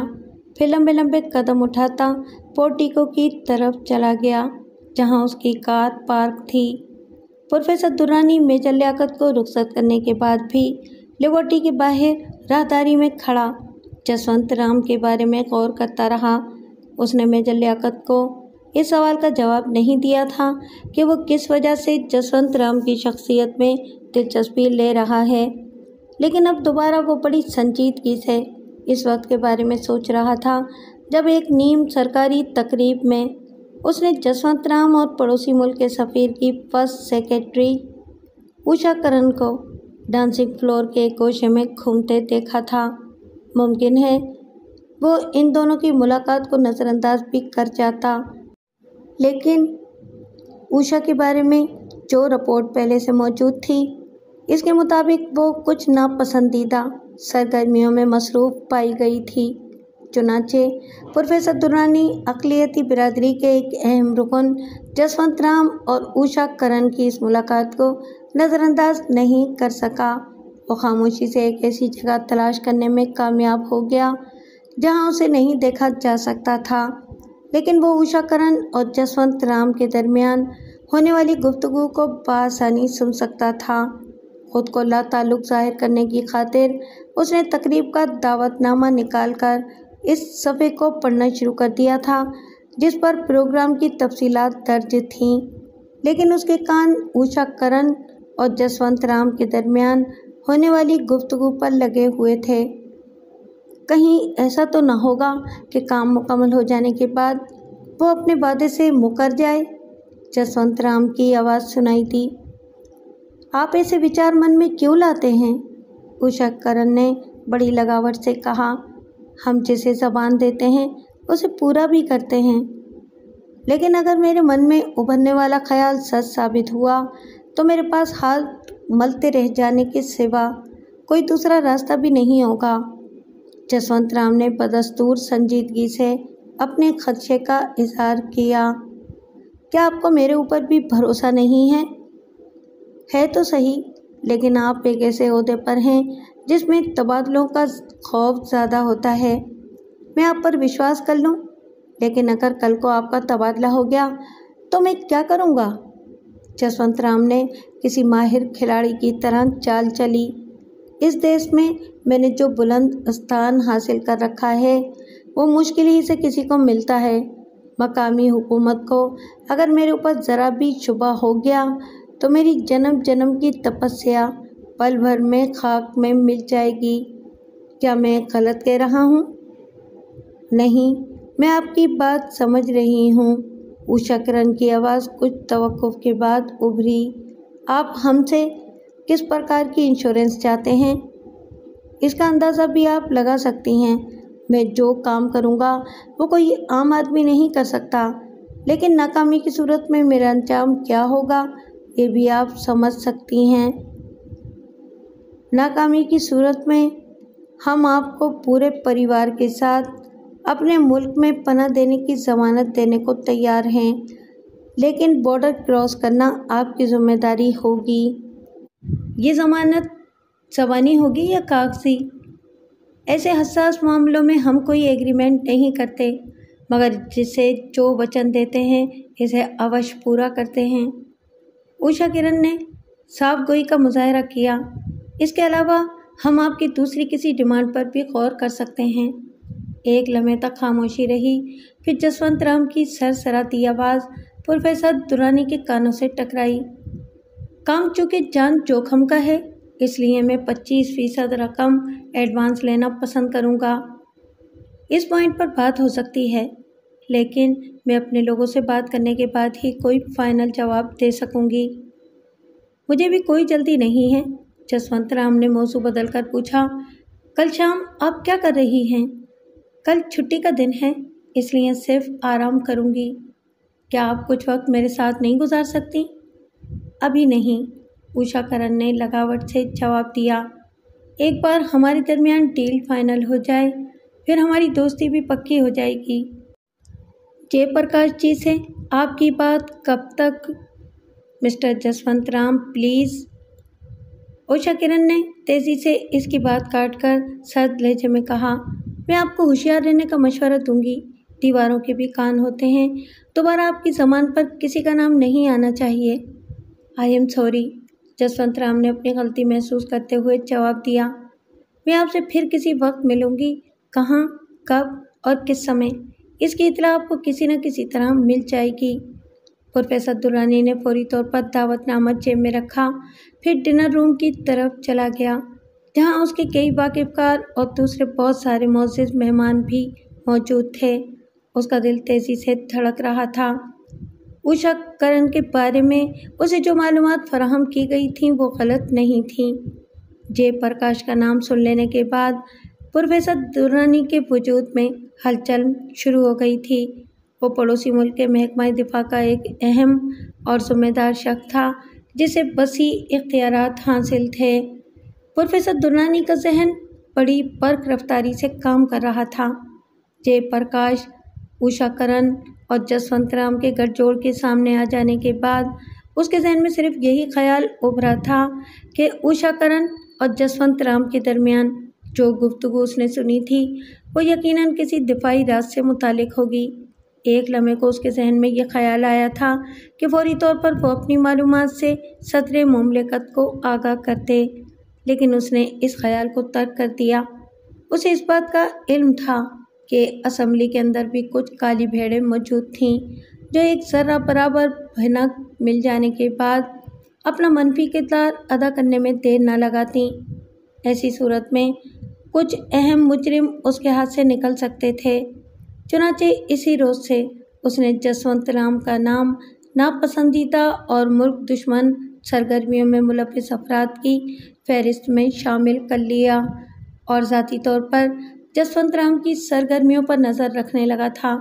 फिर लंबे लंबे कदम उठाता पोर्टिको की तरफ चला गया जहां उसकी कार पार्क थी। प्रोफेसर दुर्रानी मेजर लियाकत को रुखसत करने के बाद भी लेबॉर्ट्री के बाहर राहदारी में खड़ा जसवंत राम के बारे में गौर करता रहा। उसने मेजर लियाकत को इस सवाल का जवाब नहीं दिया था कि वो किस वजह से जसवंत राम की शख्सियत में दिलचस्पी ले रहा है, लेकिन अब दोबारा वो बड़ी संजीदगी से इस वक्त के बारे में सोच रहा था जब एक नीम सरकारी तकरीब में उसने जसवंत राम और पड़ोसी मुल्क के सफ़ीर की फर्स्ट सेक्रेटरी उषा करण को डांसिंग फ्लोर के गोशे में घूमते देखा था। मुमकिन है वो इन दोनों की मुलाकात को नज़रअंदाज भी कर जाता, लेकिन उषा के बारे में जो रिपोर्ट पहले से मौजूद थी, इसके मुताबिक वो कुछ नापसंदीदा सरगर्मियों में मसरूफ़ पाई गई थी। चुनाचे प्रोफेसर दुर्रानी अक़लियती बिरादरी के एक अहम रुकन जसवंत राम और उषा करण की इस मुलाकात को नज़रअंदाज नहीं कर सका। वो खामोशी से एक ऐसी जगह तलाश करने में कामयाब हो गया जहां उसे नहीं देखा जा सकता था, लेकिन वो उषा करण और जसवंत राम के दरमियान होने वाली गुफ्तगू को बआसानी सुन सकता था। खुद को लाताल्लुक़ ज़ाहिर करने की खातिर उसने तकरीब का दावतनामा निकालकर इस सफ़े को पढ़ना शुरू कर दिया था जिस पर प्रोग्राम की तफसीलात दर्ज थीं, लेकिन उसके कान उषा करण और जसवंत राम के दरमियान होने वाली गुफ्तगू पर लगे हुए थे। कहीं ऐसा तो न होगा कि काम मुकम्मल हो जाने के बाद वो अपने वादे से मुकर जाए। जसवंत राम की आवाज़ सुनाई दी। आप ऐसे विचार मन में क्यों लाते हैं? उषा करण ने बड़ी लगावट से कहा। हम जिसे ज़बान देते हैं उसे पूरा भी करते हैं, लेकिन अगर मेरे मन में उभरने वाला ख्याल सच साबित हुआ तो मेरे पास हाथ मलते रह जाने के सिवा कोई दूसरा रास्ता भी नहीं होगा। जसवंत राम ने बदस्तूर संजीदगी से अपने खदशे का इजहार किया। क्या आपको मेरे ऊपर भी भरोसा नहीं है? है तो सही, लेकिन आप एक ऐसे ओहदे पर हैं जिसमें तबादलों का खौफ ज़्यादा होता है। मैं आप पर विश्वास कर लूं, लेकिन अगर कल को आपका तबादला हो गया तो मैं क्या करूंगा? जसवंत राम ने किसी माहिर खिलाड़ी की तरह चाल चली। इस देश में मैंने जो बुलंद स्थान हासिल कर रखा है वो मुश्किल ही से किसी को मिलता है। मकामी हुकूमत को अगर मेरे ऊपर ज़रा भी शुबा हो गया तो मेरी जन्म जन्म की तपस्या पल भर में खाक में मिल जाएगी। क्या मैं गलत कह रहा हूँ? नहीं, मैं आपकी बात समझ रही हूँ। उषा करण की आवाज़ कुछ तवक्कुफ़ के बाद उभरी। आप हमसे किस प्रकार की इंश्योरेंस चाहते हैं? इसका अंदाज़ा भी आप लगा सकती हैं। मैं जो काम करूँगा वो कोई आम आदमी नहीं कर सकता, लेकिन नाकामी की सूरत में मेरा अंजाम क्या होगा ये भी आप समझ सकती हैं। नाकामी की सूरत में हम आपको पूरे परिवार के साथ अपने मुल्क में पनाह देने की ज़मानत देने को तैयार हैं, लेकिन बॉर्डर क्रॉस करना आपकी ज़िम्मेदारी होगी। ये ज़मानत ज़बानी होगी या कागज़ी? ऐसे हसास मामलों में हम कोई एग्रीमेंट नहीं करते, मगर जिसे जो वचन देते हैं इसे अवश्य पूरा करते हैं। उषा किरण ने साफ गोई का मुजाहरा किया। इसके अलावा हम आपकी दूसरी किसी डिमांड पर भी गौर कर सकते हैं। एक लम्हे तक खामोशी रही, फिर जसवंत राम की सरसराती आवाज़ प्रोफेसर दुरानी के कानों से टकराई। काम चूँकि जान जोखिम का है, इसलिए मैं 25% रकम एडवांस लेना पसंद करूँगा। इस पॉइंट पर बात हो सकती है, लेकिन मैं अपने लोगों से बात करने के बाद ही कोई फाइनल जवाब दे सकूँगी। मुझे भी कोई जल्दी नहीं है, जसवंत राम ने मौजू बदल कर पूछा। कल शाम आप क्या कर रही हैं? कल छुट्टी का दिन है, इसलिए सिर्फ आराम करूँगी। क्या आप कुछ वक्त मेरे साथ नहीं गुजार सकती? अभी नहीं, उषा किरण ने लगावट से जवाब दिया। एक बार हमारे दरमियान डील फाइनल हो जाए, फिर हमारी दोस्ती भी पक्की हो जाएगी। जयप्रकाश जी से आपकी बात कब तक? Mister Jaswant Ram please. उषा किरण ने तेज़ी से इसकी बात काटकर सर्द लहजे में कहा। मैं आपको होशियार रहने का मशवरा दूंगी। दीवारों के भी कान होते हैं। दोबारा आपकी ज़बान पर किसी का नाम नहीं आना चाहिए। आई एम सॉरी, जसवंत राम ने अपनी गलती महसूस करते हुए जवाब दिया। मैं आपसे फिर किसी वक्त मिलूंगी। कहाँ, कब और किस समय, इसकी इत्तला आपको किसी न किसी तरह मिल जाएगी। प्रोफेसर दुरानी ने फौरी तौर पर दावतनामा जेब में रखा, फिर डिनर रूम की तरफ चला गया, जहां उसके कई वाकिफकार और दूसरे बहुत सारे मोअज़्ज़िज़ मेहमान भी मौजूद थे। उसका दिल तेज़ी से धड़क रहा था। उषा किरण के बारे में उसे जो मालूमात फराहम की गई थीं वो गलत नहीं थीं। जयप्रकाश का नाम सुन लेने के बाद प्रोफेसर दुरानी के वजूद में हलचल शुरू हो गई थी। वो पड़ोसी मुल्क के महकमा दिफा का एक अहम और ज़िम्मेदार शख्स था, जिसे वसी इख्तियारात हासिल थे। प्रोफेसर दुरानी का जहन बड़ी बर्क रफ्तारी से काम कर रहा था। जयप्रकाश, उषा किरण और जसवंत राम के गठजोड़ के सामने आ जाने के बाद उसके जहन में सिर्फ यही ख्याल उभरा था कि उषा किरण और जसवंत राम के दरमियान जो गुफ्तगू उसने सुनी थी वो यकीनन किसी दिफाई राज से मुतालिक होगी। एक लम्हे को उसके जहन में यह ख्याल आया था कि फौरी तौर पर वो अपनी मालूमात से सदर मुमलिकत को आगाह कर दे, लेकिन उसने इस ख्याल को तर्क कर दिया। उसे इस बात का इल्म था कि असम्बली के अंदर भी कुछ काली भेड़ें मौजूद थीं, जो एक ज़र्रा बराबर भनक मिल जाने के बाद अपना मनफी किरदार अदा करने में देर न लगातीं। ऐसी सूरत में कुछ अहम मुजरिम उसके हाथ से निकल सकते थे। चुनाचे इसी रोज़ से उसने जसवंत राम का नाम नापसंदीदा और मुल्क दुश्मन सरगर्मियों में मुलव्विस अफराद की फहरिस्त में शामिल कर लिया और ज़ाती तौर पर जसवंत राम की सरगर्मियों पर नज़र रखने लगा था।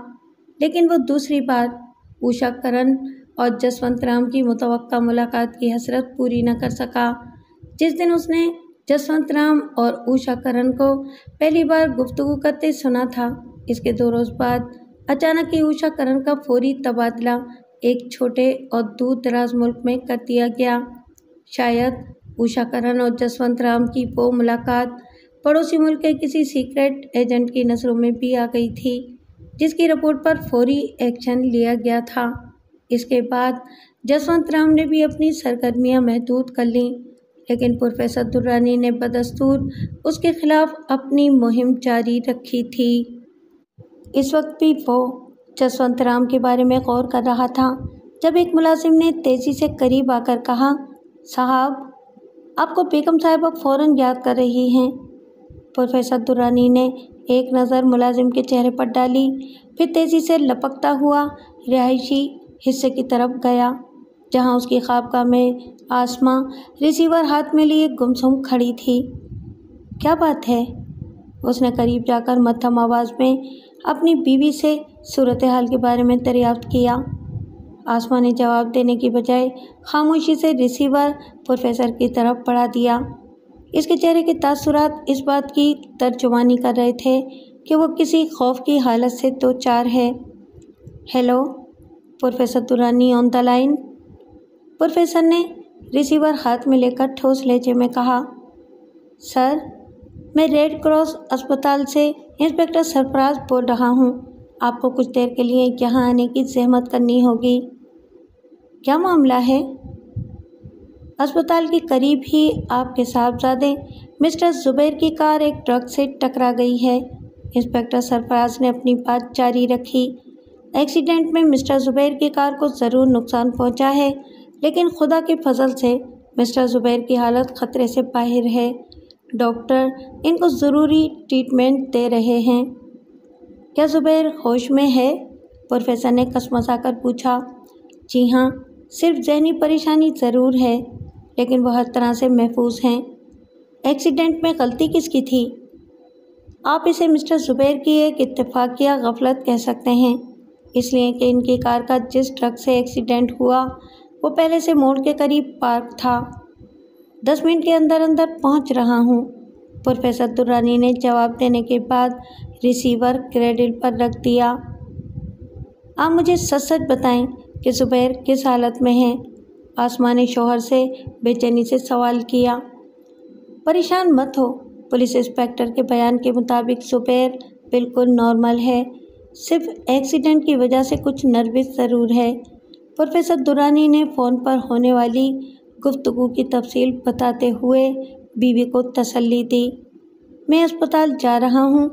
लेकिन वो दूसरी बार उषा किरण और जसवंत राम की मुतवक्का मुलाकात की हसरत पूरी न कर सका। जिस दिन उसने जसवंत राम और उषा किरण को पहली बार गुफ्तगू करते सुना था, इसके 2 रोज़ बाद अचानक ही उषा किरण का फौरी तबादला एक छोटे और दूर दराज मुल्क में कर दिया गया। शायद उषा किरण और जसवंत राम की वो मुलाकात पड़ोसी मुल्क के किसी सीक्रेट एजेंट की नज़रों में भी आ गई थी, जिसकी रिपोर्ट पर फौरी एक्शन लिया गया था। इसके बाद जसवंत राम ने भी अपनी सरगर्मियां महदूद कर लीं, लेकिन प्रोफेसर दुरानी ने बदस्तूर उसके खिलाफ अपनी मुहिम जारी रखी थी। इस वक्त भी वो जसवंत राम के बारे में गौर कर रहा था जब एक मुलाजिम ने तेज़ी से करीब आकर कहा, साहब, आपको बेगम साहिबा फ़ौरन याद कर रही हैं। प्रोफेसर दुरानी ने एक नज़र मुलाजिम के चेहरे पर डाली, फिर तेज़ी से लपकता हुआ रिहायशी हिस्से की तरफ गया, जहां उसकी ख्वाबगाह में आसमां रिसीवर हाथ में लिए गुमसुम खड़ी थी। क्या बात है? उसने करीब जाकर मध्यम आवाज़ में अपनी बीवी से सूरत हाल के बारे में दरियाफ्त किया। आसमां ने जवाब देने की बजाय खामोशी से रिसीवर प्रोफेसर की तरफ बढ़ा दिया। इसके चेहरे के तासुरात इस बात की तर्जुमानी कर रहे थे कि वो किसी खौफ की हालत से दो चार है। Hello, professor Durrani on the line? Professor ने रिसीवर हाथ में लेकर ठोस लहजे में कहा, सर, मैं रेड क्रॉस अस्पताल से इंस्पेक्टर सरफराज बोल रहा हूँ। आपको कुछ देर के लिए यहाँ आने की ज़हमत करनी होगी। क्या मामला है? अस्पताल के करीब ही आपके साहबजादे मिस्टर ज़ुबैर की कार एक ट्रक से टकरा गई है। इंस्पेक्टर सरफराज ने अपनी बात जारी रखी। एक्सीडेंट में मिस्टर ज़ुबैर की कार को ज़रूर नुकसान पहुंचा है, लेकिन खुदा के फजल से मिस्टर ज़ुबैर की हालत खतरे से बाहर है। डॉक्टर इनको ज़रूरी ट्रीटमेंट दे रहे हैं। क्या ज़ुबैर होश में है? प्रोफेसर ने कसमसाकर पूछा। जी हाँ, सिर्फ ज़हनी परेशानी ज़रूर है, लेकिन वो हर तरह से महफूज हैं। एक्सीडेंट में गलती किसकी थी? आप इसे मिस्टर ज़ुबैर की एक इत्तेफाकिया गफलत कह सकते हैं, इसलिए कि इनकी कार का जिस ट्रक से एक्सीडेंट हुआ वो पहले से मोड़ के करीब पार्क था। 10 मिनट के अंदर अंदर पहुंच रहा हूं। प्रोफेसर दुर्रानी ने जवाब देने के बाद रिसीवर क्रेडिल पर रख दिया। आप मुझे सच सच बताएं कि ज़ुबैर किस हालत में है? आसमा ने शौहर से बेचैनी से सवाल किया। परेशान मत हो, पुलिस इंस्पेक्टर के बयान के मुताबिक ज़ुबैर बिल्कुल नॉर्मल है, सिर्फ एक्सीडेंट की वजह से कुछ नर्वस ज़रूर है। प्रोफेसर दुर्रानी ने फ़ोन पर होने वाली गुफ्तगू की तफसील बताते हुए बीवी को तसल्ली दी। मैं अस्पताल जा रहा हूँ,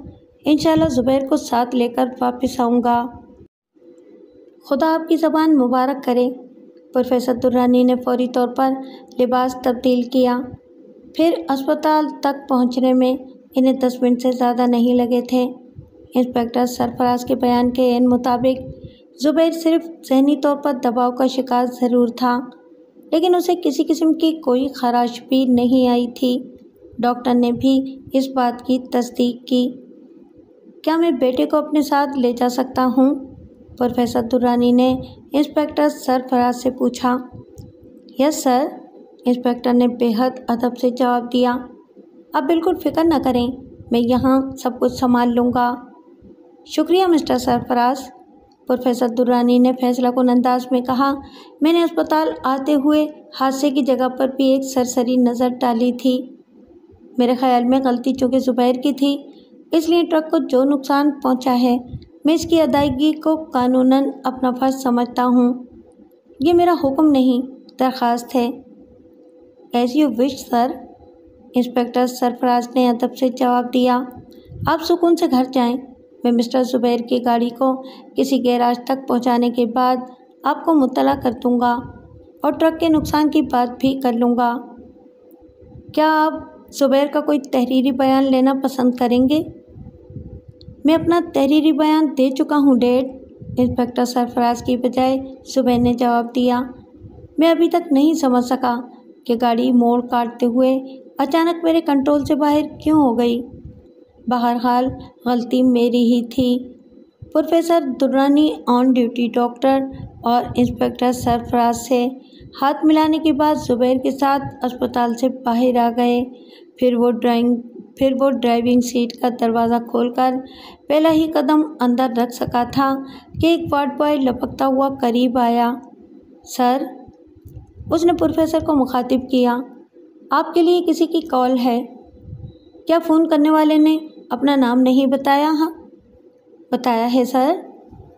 इंशाल्लाह ज़ुबैर को साथ लेकर वापस आऊँगा। खुदा आपकी ज़बान मुबारक करे। प्रोफेसर दुर्रानी ने फौरी तौर पर लिबास तब्दील किया। फिर अस्पताल तक पहुंचने में इन्हें 10 मिनट से ज़्यादा नहीं लगे थे। इंस्पेक्टर सरफराज के बयान के मुताबिक ज़ुबैर सिर्फ ज़हनी तौर पर दबाव का शिकार ज़रूर था, लेकिन उसे किसी किस्म की कोई खराश भी नहीं आई थी। डॉक्टर ने भी इस बात की तस्दीक की। क्या मैं बेटे को अपने साथ ले जा सकता हूँ? प्रोफेसर दुर्रानी ने इंस्पेक्टर सरफराज से पूछा। यस सर, इंस्पेक्टर ने बेहद अदब से जवाब दिया। आप बिल्कुल फ़िक्र न करें, मैं यहाँ सब कुछ संभाल लूँगा। शुक्रिया मिस्टर सरफराज, प्रोफेसर दुर्रानी ने फैसलाकुन अंदाज में कहा। मैंने अस्पताल आते हुए हादसे की जगह पर भी एक सरसरी नज़र डाली थी। मेरे ख्याल में गलती चूँकि ज़ुबैर की थी, इसलिए ट्रक को जो नुकसान पहुँचा है, मैं इसकी अदायगी को कानूनन अपना फ़र्ज समझता हूँ। ये मेरा हुक्म नहीं, दरख्वास्त है। As you wish sir, inspector Sarfaraz ने अदब से जवाब दिया। आप सुकून से घर जाएं। मैं मिस्टर ज़ुबैर की गाड़ी को किसी गैराज तक पहुंचाने के बाद आपको मुत्तला कर दूंगा और ट्रक के नुकसान की बात भी कर लूँगा। क्या आप ज़ुबैर का कोई तहरीरी बयान लेना पसंद करेंगे? मैं अपना तहरीरी बयान दे चुका हूँ डैड, इंस्पेक्टर सरफराज की बजाय ज़ुबैर ने जवाब दिया। मैं अभी तक नहीं समझ सका कि गाड़ी मोड़ काटते हुए अचानक मेरे कंट्रोल से बाहर क्यों हो गई। बहरहाल गलती मेरी ही थी। Professor Durrani on duty doctor और इंस्पेक्टर सरफराज से हाथ मिलाने के बाद ज़ुबैर के साथ अस्पताल से बाहर आ गए। फिर वो ड्राइविंग सीट का दरवाज़ा खोलकर पहला ही कदम अंदर रख सका था कि एक वार्ड बॉय लपकता हुआ करीब आया। सर, उसने प्रोफेसर को मुखातिब किया, आपके लिए किसी की कॉल है। क्या फ़ोन करने वाले ने अपना नाम नहीं बताया? हाँ, बताया है सर,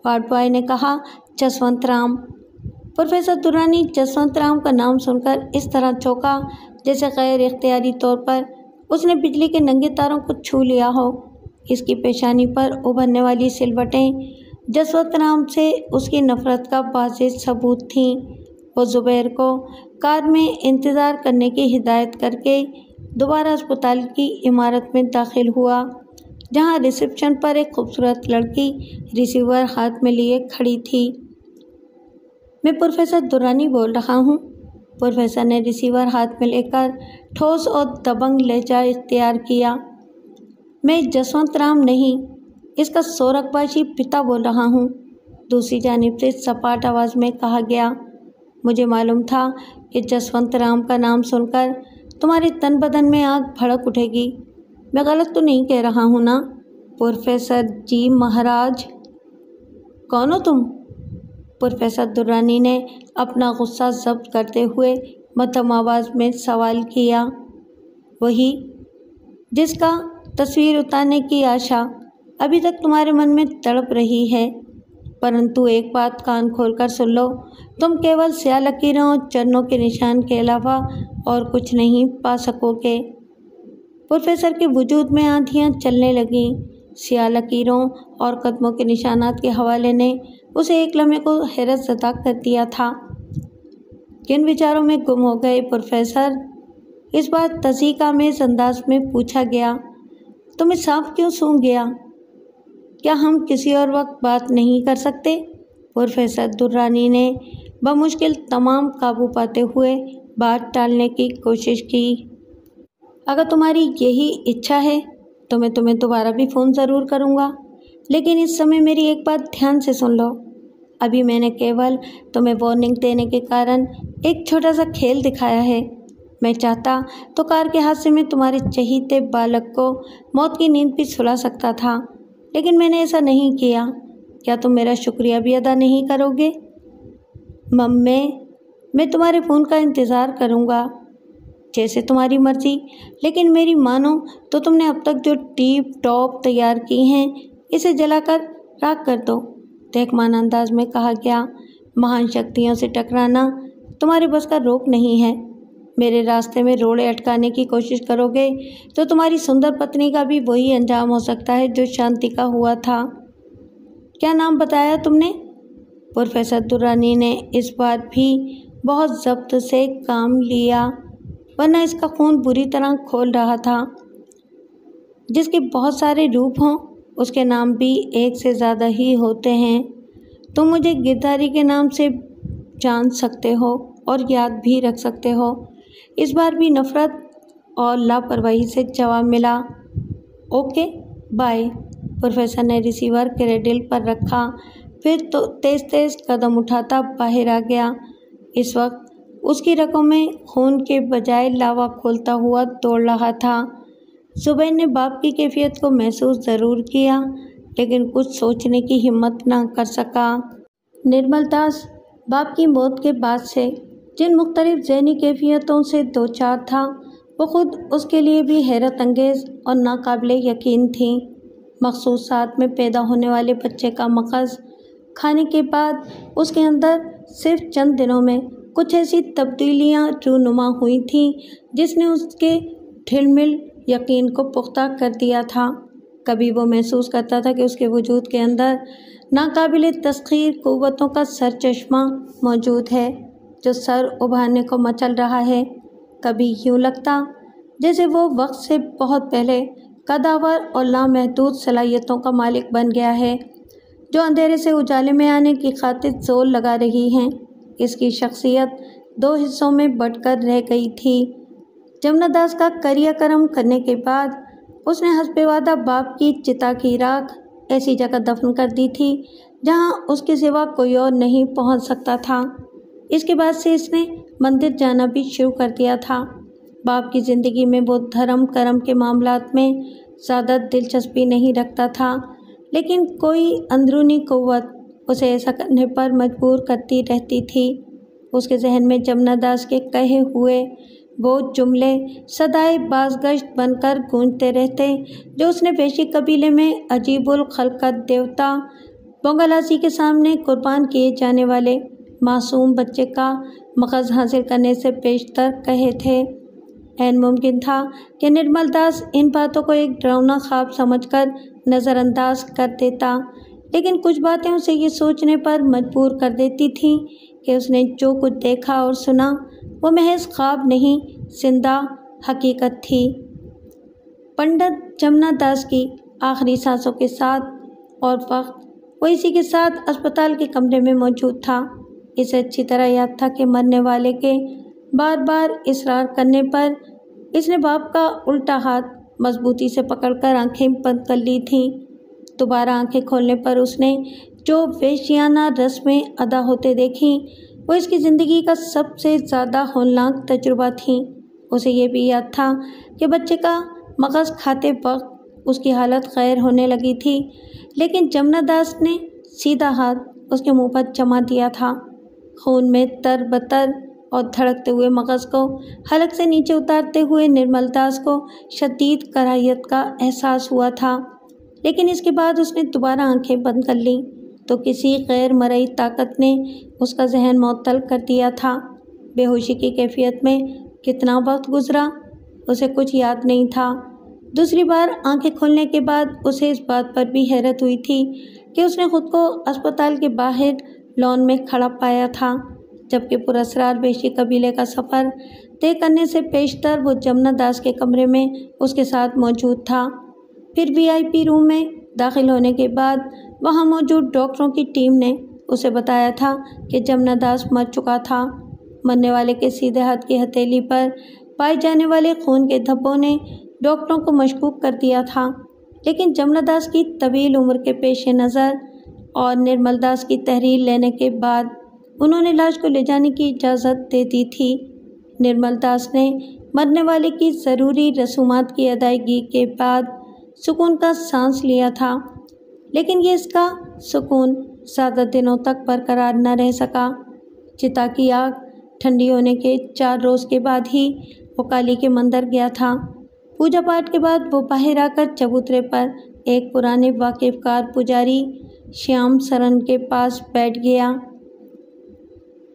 वार्ड बॉय ने कहा। जसवंत राम। प्रोफेसर दुर्रानी जसवंत राम का नाम सुनकर इस तरह चौंका जैसे गैर इख्तियारी तौर पर उसने बिजली के नंगे तारों को छू लिया हो। इसकी पेशानी पर उभरने वाली सिलवटें जसवंत राम से उसकी नफ़रत का वाज़ेह सबूत थीं। वो ज़ुबैर को कार में इंतज़ार करने की हिदायत करके दोबारा अस्पताल की इमारत में दाखिल हुआ, जहां रिसेप्शन पर एक खूबसूरत लड़की रिसीवर हाथ में लिए खड़ी थी। मैं प्रोफेसर दुर्रानी बोल रहा हूँ। प्रोफेसर ने रिसीवर हाथ में लेकर ठोस और दबंग लहजा इख्तियार किया। मैं जसवंत राम नहीं, इसका सोरखबाशी पिता बोल रहा हूँ, दूसरी जानिब से सपाट आवाज़ में कहा गया। मुझे मालूम था कि जसवंत राम का नाम सुनकर तुम्हारे तन बदन में आग भड़क उठेगी। मैं गलत तो नहीं कह रहा हूँ ना? प्रोफेसर जी महाराज। कौन हो तुम? प्रोफेसर दुर्रानी ने अपना गुस्सा ज़ब्त करते हुए मध्यम आवाज़ में सवाल किया। वही जिसका तस्वीर उतारने की आशा अभी तक तुम्हारे मन में तड़प रही है। परंतु एक बात कान खोलकर सुन लो, तुम केवल स्याह लकीरों और चरणों के निशान के अलावा और कुछ नहीं पा सकोगे। प्रोफेसर के वजूद में आंधियाँ चलने लगीं। स्याह लकीरों और कदमों के निशानात के हवाले ने उसे एक लम्हे को हैरत ज़दा कर दिया था। किन विचारों में गुम हो गए प्रोफेसर? इस बार तज़ीक़-आमेज़ अंदाज में पूछा गया। तुम्हें सांप क्यों सूंघ गया? क्या हम किसी और वक्त बात नहीं कर सकते? प्रोफेसर दुर्रानी ने बमुश्किल तमाम काबू पाते हुए बात टालने की कोशिश की। अगर तुम्हारी यही इच्छा है तो मैं तुम्हें दोबारा भी फ़ोन ज़रूर करूँगा, लेकिन इस समय मेरी एक बात ध्यान से सुन लो। अभी मैंने केवल तुम्हें वार्निंग देने के कारण एक छोटा सा खेल दिखाया है। मैं चाहता तो कार के हादसे में तुम्हारे चहीते बालक को मौत की नींद भी सुला सकता था, लेकिन मैंने ऐसा नहीं किया। क्या तुम मेरा शुक्रिया भी अदा नहीं करोगे? मम्मी, मैं तुम्हारे फ़ोन का इंतज़ार करूँगा। जैसे तुम्हारी मर्ज़ी, लेकिन मेरी मानो तो तुमने अब तक जो टीप टॉप तैयार की हैं, इसे जलाकर राख कर दो। देखमान अंदाज में कहा गया। महान शक्तियों से टकराना तुम्हारे बस का रोक नहीं है। मेरे रास्ते में रोड़े अटकाने की कोशिश करोगे तो तुम्हारी सुंदर पत्नी का भी वही अंजाम हो सकता है जो शांति का हुआ था। क्या नाम बताया तुमने? प्रोफेसर दुर्रानी ने इस बार भी बहुत ज़ब्त से काम लिया, वरना इसका खून बुरी तरह खोल रहा था। जिसके बहुत सारे रूप हों, उसके नाम भी एक से ज़्यादा ही होते हैं। तुम मुझे गिरधारी के नाम से जान सकते हो और याद भी रख सकते हो। इस बार भी नफ़रत और लापरवाही से जवाब मिला। Okay, bye. प्रोफेसर ने रिसीवर क्रेडिल पर रखा, फिर तो तेज़ तेज़ कदम उठाता बाहर आ गया। इस वक्त उसकी रगों में खून के बजाय लावा खोलता हुआ दौड़ रहा था। ज़ुबैन ने बाप की कैफियत को महसूस ज़रूर किया, लेकिन कुछ सोचने की हिम्मत न कर सका। निर्मल दास बाप की मौत के बाद से जिन मुख्तलिफ ज़हनी कैफियतों से दो चार था, वो ख़ुद उसके लिए भी हैरत अंगेज़ और नाकाबिले यकीन थी। मखसूस साथ में पैदा होने वाले बच्चे का मग़ज़ खाने के बाद उसके अंदर सिर्फ चंद दिनों में कुछ ऐसी तब्दीलियां रूनुमा हुई थीं जिसने उसके ढिलमिल यकीन को पुख्ता कर दिया था। कभी वो महसूस करता था कि उसके वजूद के अंदर नाकाबिले तस्खीर क़ुव्वतों का सरचश्मा मौजूद है जो सर उभारने को मचल रहा है। कभी यूँ लगता जैसे वो वक्त से बहुत पहले कदावर और लामहदूद सलाहियतों का मालिक बन गया है, जो अंधेरे से उजाले में आने की खातिर जोर लगा रही हैं। इसकी शख्सियत दो हिस्सों में बंटकर रह गई थी। जमुना दास का क्रियाक्रम करने के बाद उसने हस्बे वादा बाप की चिता की राख ऐसी जगह दफन कर दी थी जहां उसके सिवा कोई और नहीं पहुंच सकता था। इसके बाद से इसने मंदिर जाना भी शुरू कर दिया था। बाप की ज़िंदगी में वो धर्म कर्म के मामलात में ज़्यादा दिलचस्पी नहीं रखता था, लेकिन कोई अंदरूनी क़ुव्वत उसे ऐसा करने पर मजबूर करती रहती थी। उसके जहन में जमुना दास के कहे हुए वो जुमले सदाए बाज़गश्त बनकर गूंजते रहते जो उसने वैशी कबीले में अजीबुल खलकत देवता बोंगलासी के सामने कुर्बान किए जाने वाले मासूम बच्चे का मग़ज़ हासिल करने से पेशतर कहे थे। ऐन मुमकिन था कि निर्मल दास इन बातों को एक डरावना ख्वाब समझकर नज़रअंदाज कर देता, लेकिन कुछ बातें उसे ये सोचने पर मजबूर कर देती थीं कि उसने जो कुछ देखा और सुना वो महज ख्वाब नहीं, जिंदा हकीकत थी। पंडित जमुना दास की आखिरी सांसों के साथ और वक्त वो इसी के साथ अस्पताल के कमरे में मौजूद था। इसे अच्छी तरह याद था कि मरने वाले के बार बार इसरार करने पर इसने बाप का उल्टा हाथ मजबूती से पकड़कर आंखें बंद कर ली थीं। दोबारा आंखें खोलने पर उसने जो वेश्याना रस्में अदा होते देखीं वो इसकी ज़िंदगी का सबसे ज़्यादा हौलनाक तजुर्बा थी। उसे ये भी याद था कि बच्चे का मग़ज़ खाते वक्त उसकी हालत खैर होने लगी थी, लेकिन जमुना दास ने सीधा हाथ उसके मुंह पर जमा दिया था। खून में तरबतर और धड़कते हुए मगज़ को हलक से नीचे उतारते हुए निर्मल दास को शदीद कराहियत का एहसास हुआ था। लेकिन इसके बाद उसने दोबारा आंखें बंद कर लीं तो किसी गैर मरई ताकत ने उसका जहन मुअत्तल कर दिया था। बेहोशी की कैफियत में कितना वक्त गुजरा उसे कुछ याद नहीं था। दूसरी बार आंखें खोलने के बाद उसे इस बात पर भी हैरत हुई थी कि उसने खुद को अस्पताल के बाहर लॉन में खड़ा पाया था, जबकि पुरस्कार बेशी कबीले का सफ़र तय करने से पेशतर वो जमुना दास के कमरे में उसके साथ मौजूद था। फिर वीआईपी रूम में दाखिल होने के बाद वहाँ मौजूद डॉक्टरों की टीम ने उसे बताया था कि जमुना दास मर चुका था। मरने वाले के सीधे हाथ की हथेली पर पाए जाने वाले खून के धब्बों ने डॉक्टरों को मशकूक कर दिया था, लेकिन जमुना दास की तवील उम्र के पेश नज़र और निर्मल दास की तहरीर लेने के बाद उन्होंने लाश को ले जाने की इजाज़त दे दी थी। निर्मल दास ने मरने वाले की ज़रूरी रसूमात की अदायगी के बाद सुकून का सांस लिया था, लेकिन ये इसका सुकून ज़्यादा दिनों तक बरकरार न रह सका। चिता की आग ठंडी होने के 4 रोज़ के बाद ही वो काली के मंदिर गया था। पूजा पाठ के बाद वो बाहर आकर चबूतरे पर एक पुराने वाकिफ़कार पुजारी श्याम सरन के पास बैठ गया।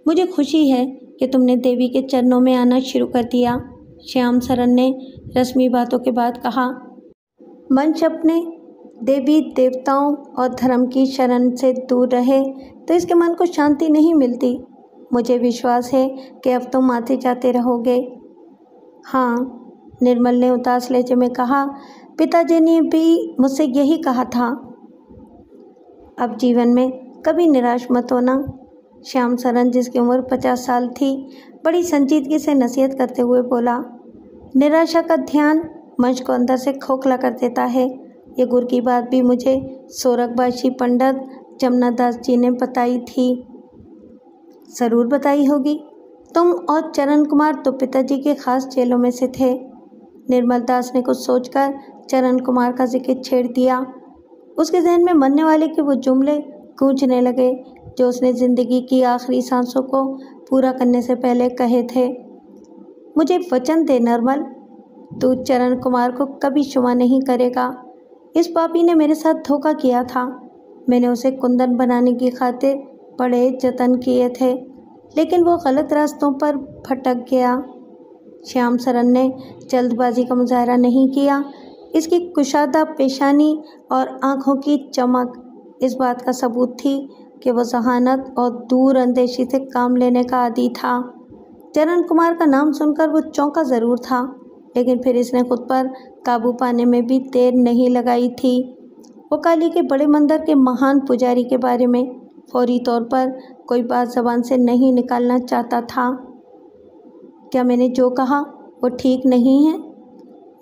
मुझे खुशी है कि तुमने देवी के चरणों में आना शुरू कर दिया, श्याम सरन ने रस्मी बातों के बाद कहा। मंच अपने देवी देवताओं और धर्म की शरण से दूर रहे तो इसके मन को शांति नहीं मिलती। मुझे विश्वास है कि अब तुम आते जाते रहोगे। हाँ, निर्मल ने उदास लहजे में कहा। पिताजी ने भी मुझसे यही कहा था। अब जीवन में कभी निराश मत होना, श्याम सरन जिसकी उम्र 50 साल थी बड़ी संजीदगी से नसीहत करते हुए बोला। निराशा का ध्यान मंच को अंदर से खोखला कर देता है। ये गुर की बात भी मुझे सोरगबाशी पंडित जमुना दास जी ने बताई थी। ज़रूर बताई होगी। तुम और चरण कुमार तो पिताजी के खास चेलों में से थे। निर्मल दास ने कुछ सोचकर चरण कुमार का जिक्र छेड़ दिया। उसके जहन में मरने वाले के वो जुमले गूंजने लगे जो उसने ज़िंदगी की आखिरी सांसों को पूरा करने से पहले कहे थे। मुझे वचन दे निर्मल, तू चरण कुमार को कभी क्षमा नहीं करेगा। इस पापी ने मेरे साथ धोखा किया था। मैंने उसे कुंदन बनाने की खातिर बड़े जतन किए थे, लेकिन वो गलत रास्तों पर भटक गया। श्याम सरन ने जल्दबाजी का मुजाहरा नहीं किया। इसकी कुशादा पेशानी और आँखों की चमक इस बात का सबूत थी कि वह जहानत और दूर अंदेशी से काम लेने का आदी था। चरण कुमार का नाम सुनकर वो चौंका ज़रूर था, लेकिन फिर इसने खुद पर काबू पाने में भी देर नहीं लगाई थी। वो काली के बड़े मंदिर के महान पुजारी के बारे में फौरी तौर पर कोई बात ज़बान से नहीं निकालना चाहता था। क्या मैंने जो कहा वो ठीक नहीं है?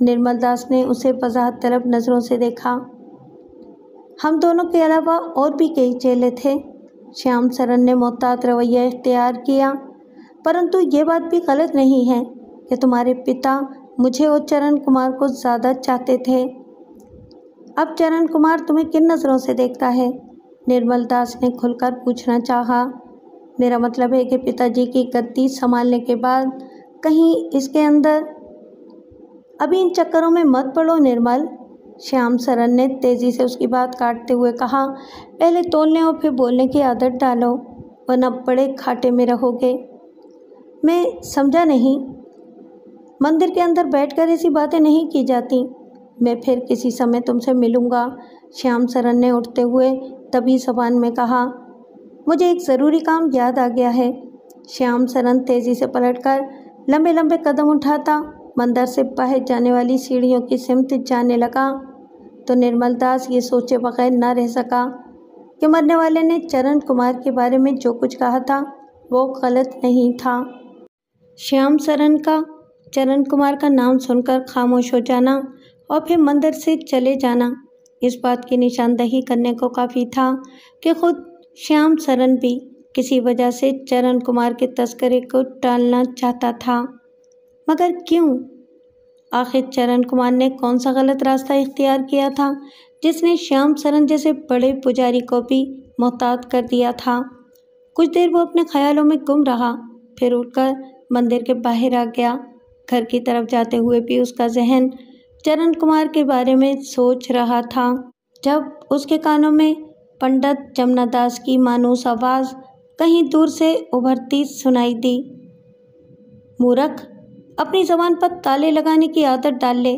निर्मल दास ने उसे वजाहत तलब नज़रों से देखा। हम दोनों के अलावा और भी कई चेले थे। श्याम सरन ने मोहतात रवैया इख्तियार किया। परंतु ये बात भी गलत नहीं है कि तुम्हारे पिता मुझे और चरण कुमार को ज़्यादा चाहते थे। अब चरण कुमार तुम्हें किन नज़रों से देखता है? निर्मल दास ने खुलकर पूछना चाहा। मेरा मतलब है कि पिताजी की गद्दी संभालने के बाद कहीं इसके अंदर। अभी इन चक्करों में मत पड़ो निर्मल, श्याम सरन ने तेज़ी से उसकी बात काटते हुए कहा। पहले तोलने और फिर बोलने की आदत डालो, वरना बड़े घाटे में रहोगे। मैं समझा नहीं। मंदिर के अंदर बैठकर ऐसी बातें नहीं की जाती। मैं फिर किसी समय तुमसे मिलूँगा, श्याम सरन ने उठते हुए तभी ज़बान में कहा। मुझे एक ज़रूरी काम याद आ गया है। श्याम सरन तेज़ी से पलटकर लंबे लंबे कदम उठाता मंदिर से बाहर जाने वाली सीढ़ियों की सिमत जाने लगा तो निर्मल दास ये सोचे बगैर न रह सका कि मरने वाले ने चरण कुमार के बारे में जो कुछ कहा था वो गलत नहीं था। श्याम सरन का चरण कुमार का नाम सुनकर खामोश हो जाना और फिर मंदिर से चले जाना इस बात की निशानदही करने को काफ़ी था कि खुद श्याम सरन भी किसी वजह से चरण कुमार के तस्करे को टालना चाहता था। मगर क्यों? आखिर चरण कुमार ने कौन सा गलत रास्ता इख्तियार किया था जिसने श्याम सरन जैसे बड़े पुजारी को भी मोहतात कर दिया था? कुछ देर वो अपने ख्यालों में गुम रहा, फिर उठकर मंदिर के बाहर आ गया। घर की तरफ जाते हुए भी उसका जहन चरण कुमार के बारे में सोच रहा था जब उसके कानों में पंडित जमुना दास की मानूस आवाज़ कहीं दूर से उभरती सुनाई दी। मूर्ख, अपनी ज़बान पर ताले लगाने की आदत डाल ले।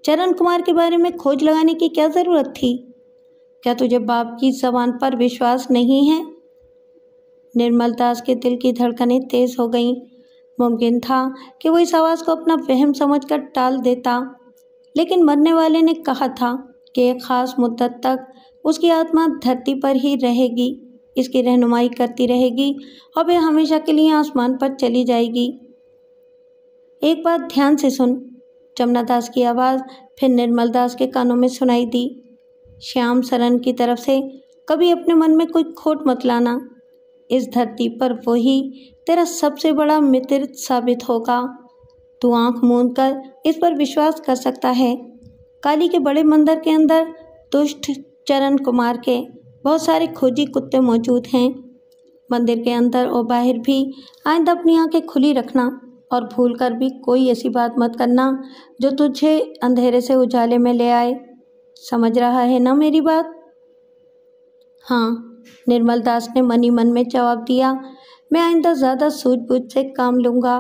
चरण कुमार के बारे में खोज लगाने की क्या ज़रूरत थी? क्या तुझे बाप की ज़बान पर विश्वास नहीं है? निर्मल दास के दिल की धड़कनें तेज हो गईं। मुमकिन था कि वो इस आवाज़ को अपना वहम समझकर टाल देता, लेकिन मरने वाले ने कहा था कि एक ख़ास मुद्दत तक उसकी आत्मा धरती पर ही रहेगी, इसकी रहनुमाई करती रहेगी और वह हमेशा के लिए आसमान पर चली जाएगी। एक बात ध्यान से सुन। जमुना दास की आवाज़ फिर निर्मल दास के कानों में सुनाई दी। श्याम सरन की तरफ से कभी अपने मन में कोई खोट मत लाना। इस धरती पर वो ही तेरा सबसे बड़ा मित्र साबित होगा। तू आंख मूंद कर इस पर विश्वास कर सकता है। काली के बड़े मंदिर के अंदर दुष्ट चरण कुमार के बहुत सारे खोजी कुत्ते मौजूद हैं। मंदिर के अंदर और बाहर भी आइंदा अपनी आंखें खुली रखना और भूल कर भी कोई ऐसी बात मत करना जो तुझे अंधेरे से उजाले में ले आए। समझ रहा है ना मेरी बात? हाँ, निर्मल दास ने मन ही मन में जवाब दिया। मैं आइंदा ज़्यादा सूझबूझ से काम लूँगा।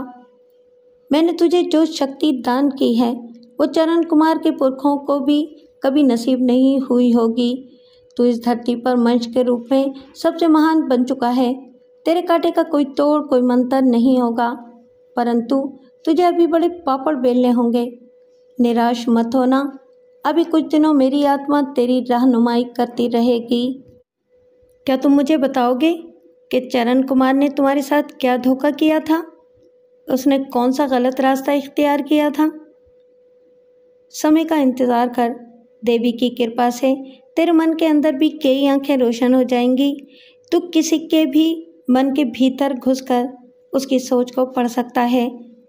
मैंने तुझे जो शक्ति दान की है वो चरण कुमार के पुरखों को भी कभी नसीब नहीं हुई होगी। तू इस धरती पर मनुष्य के रूप में सबसे महान बन चुका है। तेरे कांटे का कोई तोड़, कोई मंतर नहीं होगा, परंतु तुझे अभी बड़े पापड़ बेलने होंगे। निराश मत होना, अभी कुछ दिनों मेरी आत्मा तेरी रहनुमाई करती रहेगी। क्या तुम मुझे बताओगे कि चरण कुमार ने तुम्हारे साथ क्या धोखा किया था? उसने कौन सा गलत रास्ता इख्तियार किया था? समय का इंतज़ार कर। देवी की कृपा से तेरे मन के अंदर भी कई आंखें रोशन हो जाएंगी। तू किसी के भी मन के भीतर घुसकर उसकी सोच को पढ़ सकता है,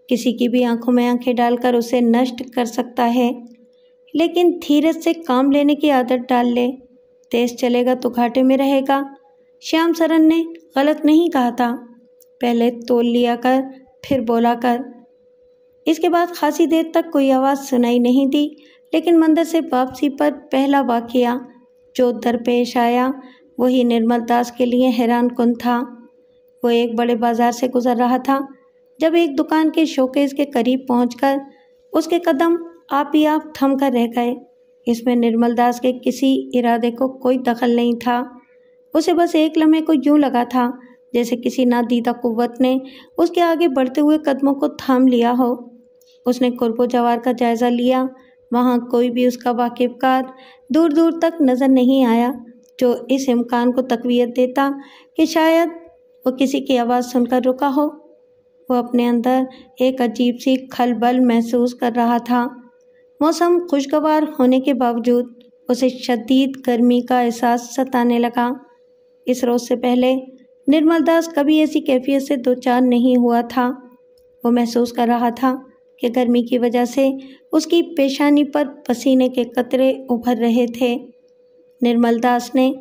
किसी की भी आंखों में आंखें डालकर उसे नष्ट कर सकता है। लेकिन धीरज से काम लेने की आदत डाल ले। तेज चलेगा तो घाटे में रहेगा। श्याम सरन ने गलत नहीं कहा था। पहले तोल लिया कर, फिर बोला कर। इसके बाद खासी देर तक कोई आवाज़ सुनाई नहीं दी, लेकिन मंदिर से वापसी पर पहला वाक़या जो दरपेश आया वही निर्मल दास के लिए हैरान कुन था। वो एक बड़े बाजार से गुजर रहा था जब एक दुकान के शोकेस के करीब पहुंचकर उसके कदम आप ही आप थम कर रह गए। इसमें निर्मल दास के किसी इरादे को कोई दखल नहीं था। उसे बस एक लम्हे को यूं लगा था जैसे किसी नादीदा कुव्वत ने उसके आगे बढ़ते हुए कदमों को थाम लिया हो। उसने कुर्बो जवार का जायज़ा लिया। वहाँ कोई भी उसका वाकिफकार दूर दूर तक नज़र नहीं आया जो इस इम्कान को तक़वियत देता कि शायद वो किसी की आवाज़ सुनकर रुका हो। वो अपने अंदर एक अजीब सी खलबल महसूस कर रहा था। मौसम खुशगवार होने के बावजूद उसे शदीद गर्मी का एहसास सताने लगा। इस रोज़ से पहले निर्मल दास कभी ऐसी कैफियत से दो चार नहीं हुआ था। वो महसूस कर रहा था कि गर्मी की वजह से उसकी पेशानी पर पसीने के कतरे उभर रहे थे। निर्मल दास ने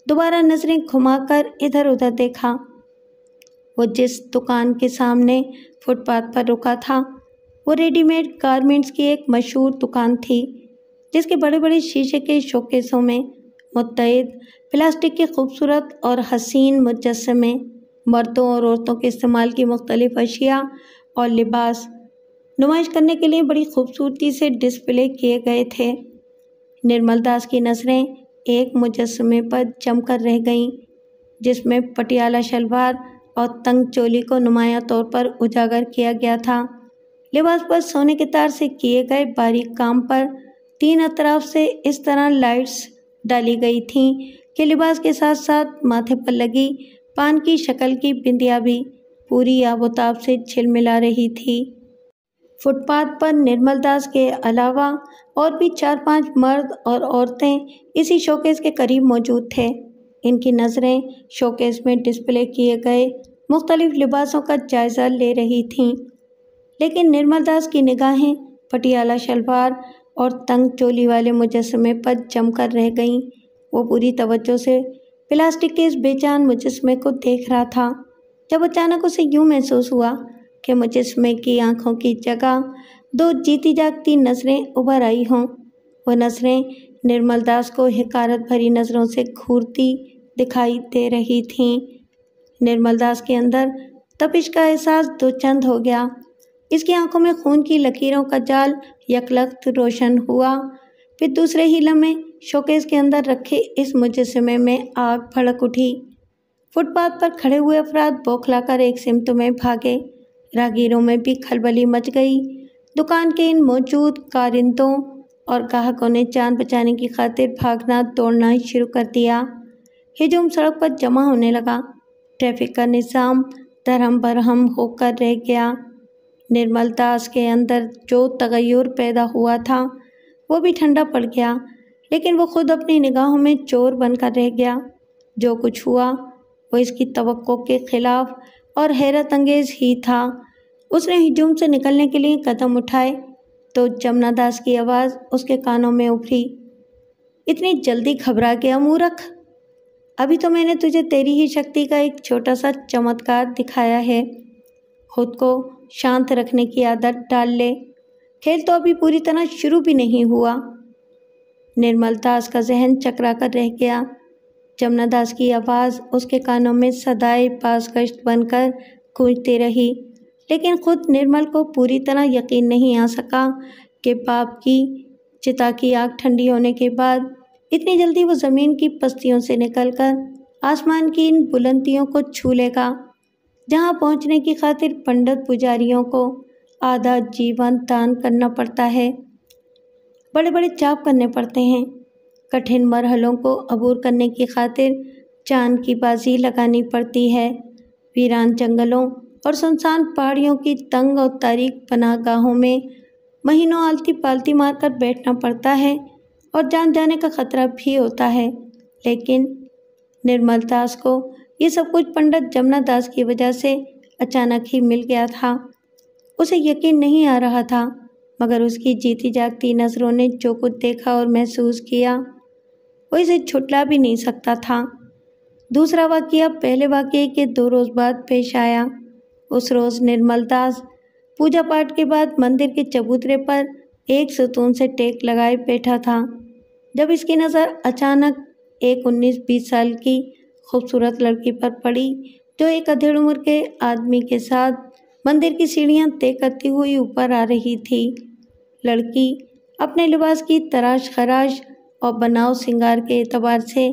दोबारा नज़रें घुमाकर इधर उधर देखा। वो जिस दुकान के सामने फुटपाथ पर रुका था वो रेडीमेड गारमेंट्स की एक मशहूर दुकान थी, जिसके बड़े बड़े शीशे के शोकेसों में मुत्तइद प्लास्टिक के खूबसूरत और हसीन मुजस्समे, मर्दों और औरतों के इस्तेमाल की मुख्तलिफ अशिया और लिबास नुमाइश करने के लिए बड़ी खूबसूरती से डिस्प्ले किए गए थे। निर्मल दास की नज़रें एक मुजस्समे पर जमकर रह गईं, जिसमें पटियाला शलवार और तंग चोली को नुमायां तौर पर उजागर किया गया था। लिबास पर सोने के तार से किए गए बारीक काम पर तीन अतराफ से इस तरह लाइट्स डाली गई थीं कि लिबास के साथ साथ माथे पर लगी पान की शक्ल की बिंदिया भी पूरी आबोताब से झिलमिला रही थी। फुटपाथ पर निर्मल दास के अलावा और भी 4-5 मर्द और औरतें इसी शोकेस के करीब मौजूद थे। इनकी नज़रें शोकेस में डिस्प्ले किए गए मुख्तलिफ लिबासों का जायज़ा ले रही थीं, लेकिन निर्मल दास की निगाहें पटियाला शलवार और तंग चोली वाले मुजस्समे पर जमकर रह गईं। वो पूरी तवज्जो से प्लास्टिक के इस बेजान मुजस्समे को देख रहा था, जब अचानक उसे यूं महसूस हुआ कि मुजस्मे की आंखों की जगह दो जीती जागती नजरें उभर आई हों। वो नजरें निर्मल दास को हिकारत भरी नज़रों से घूरती दिखाई दे रही थीं। निर्मल दास के अंदर तपिश का एहसास दोचंद हो गया। इसकी आंखों में खून की लकीरों का जाल यकलख्त रोशन हुआ। फिर दूसरे ही लम्हे शोकेस के अंदर रखे इस मुजस्मे में आग भड़क उठी। फुटपाथ पर खड़े हुए अफराद बौखलाकर एक सिमत में भागे। राहगीरों में भी खलबली मच गई। दुकान के इन मौजूद कारिंदों और ग्राहकों ने जान बचाने की खातिर भागना दौड़ना शुरू कर दिया। हिजूम सड़क पर जमा होने लगा। ट्रैफिक का निज़ाम दरहम बरहम होकर रह गया। निर्मल दास के अंदर जो तगय्युर पैदा हुआ था वो भी ठंडा पड़ गया, लेकिन वो खुद अपनी निगाहों में चोर बनकर रह गया। जो कुछ हुआ वो इसकी तवक्को के खिलाफ और हैरत अंगेज़ ही था। उसने हिजूम से निकलने के लिए कदम उठाए तो जमुना दास की आवाज़ उसके कानों में उभरी। इतनी जल्दी घबरा गया मूर्ख? अभी तो मैंने तुझे तेरी ही शक्ति का एक छोटा सा चमत्कार दिखाया है। खुद को शांत रखने की आदत डाल ले। खेल तो अभी पूरी तरह शुरू भी नहीं हुआ। निर्मल दास का जहन चकरा कर रह गया। जमुना दास की आवाज़ उसके कानों में सदाए पासगश्त बनकर गूंजती रही, लेकिन खुद निर्मल को पूरी तरह यकीन नहीं आ सका कि बाप की चिता की आग ठंडी होने के बाद इतनी जल्दी वो ज़मीन की पस्तियों से निकलकर आसमान की इन बुलंदियों को छू लेगा, जहाँ पहुँचने की खातिर पंडित पुजारियों को आधा जीवन दान करना पड़ता है। बड़े बड़े जाप करने पड़ते हैं। कठिन मरहलों को अबूर करने की खातिर जान की बाजी लगानी पड़ती है। वीरान जंगलों और सुनसान पहाड़ियों की तंग और तारीक पनाहगाहों में महीनों आलती पालती मारकर बैठना पड़ता है और जान जाने का खतरा भी होता है। लेकिन निर्मल दास को ये सब कुछ पंडित जमुना दास की वजह से अचानक ही मिल गया था। उसे यकीन नहीं आ रहा था, मगर उसकी जीती जागती नज़रों ने जो कुछ देखा और महसूस किया वो इसे छुटला भी नहीं सकता था। दूसरा वाक़या पहले वाक़ये के 2 रोज़ बाद पेश आया। उस रोज़ निर्मल दास पूजा पाठ के बाद मंदिर के चबूतरे पर एक सुतून से टेक लगाए बैठा था, जब इसकी नज़र अचानक एक 19-20 साल की खूबसूरत लड़की पर पड़ी, जो एक अधेड़ उम्र के आदमी के साथ मंदिर की सीढ़ियाँ तय करती हुई ऊपर आ रही थी। लड़की अपने लिबास की तराश खराश और बनाव सिंगार के एतबार से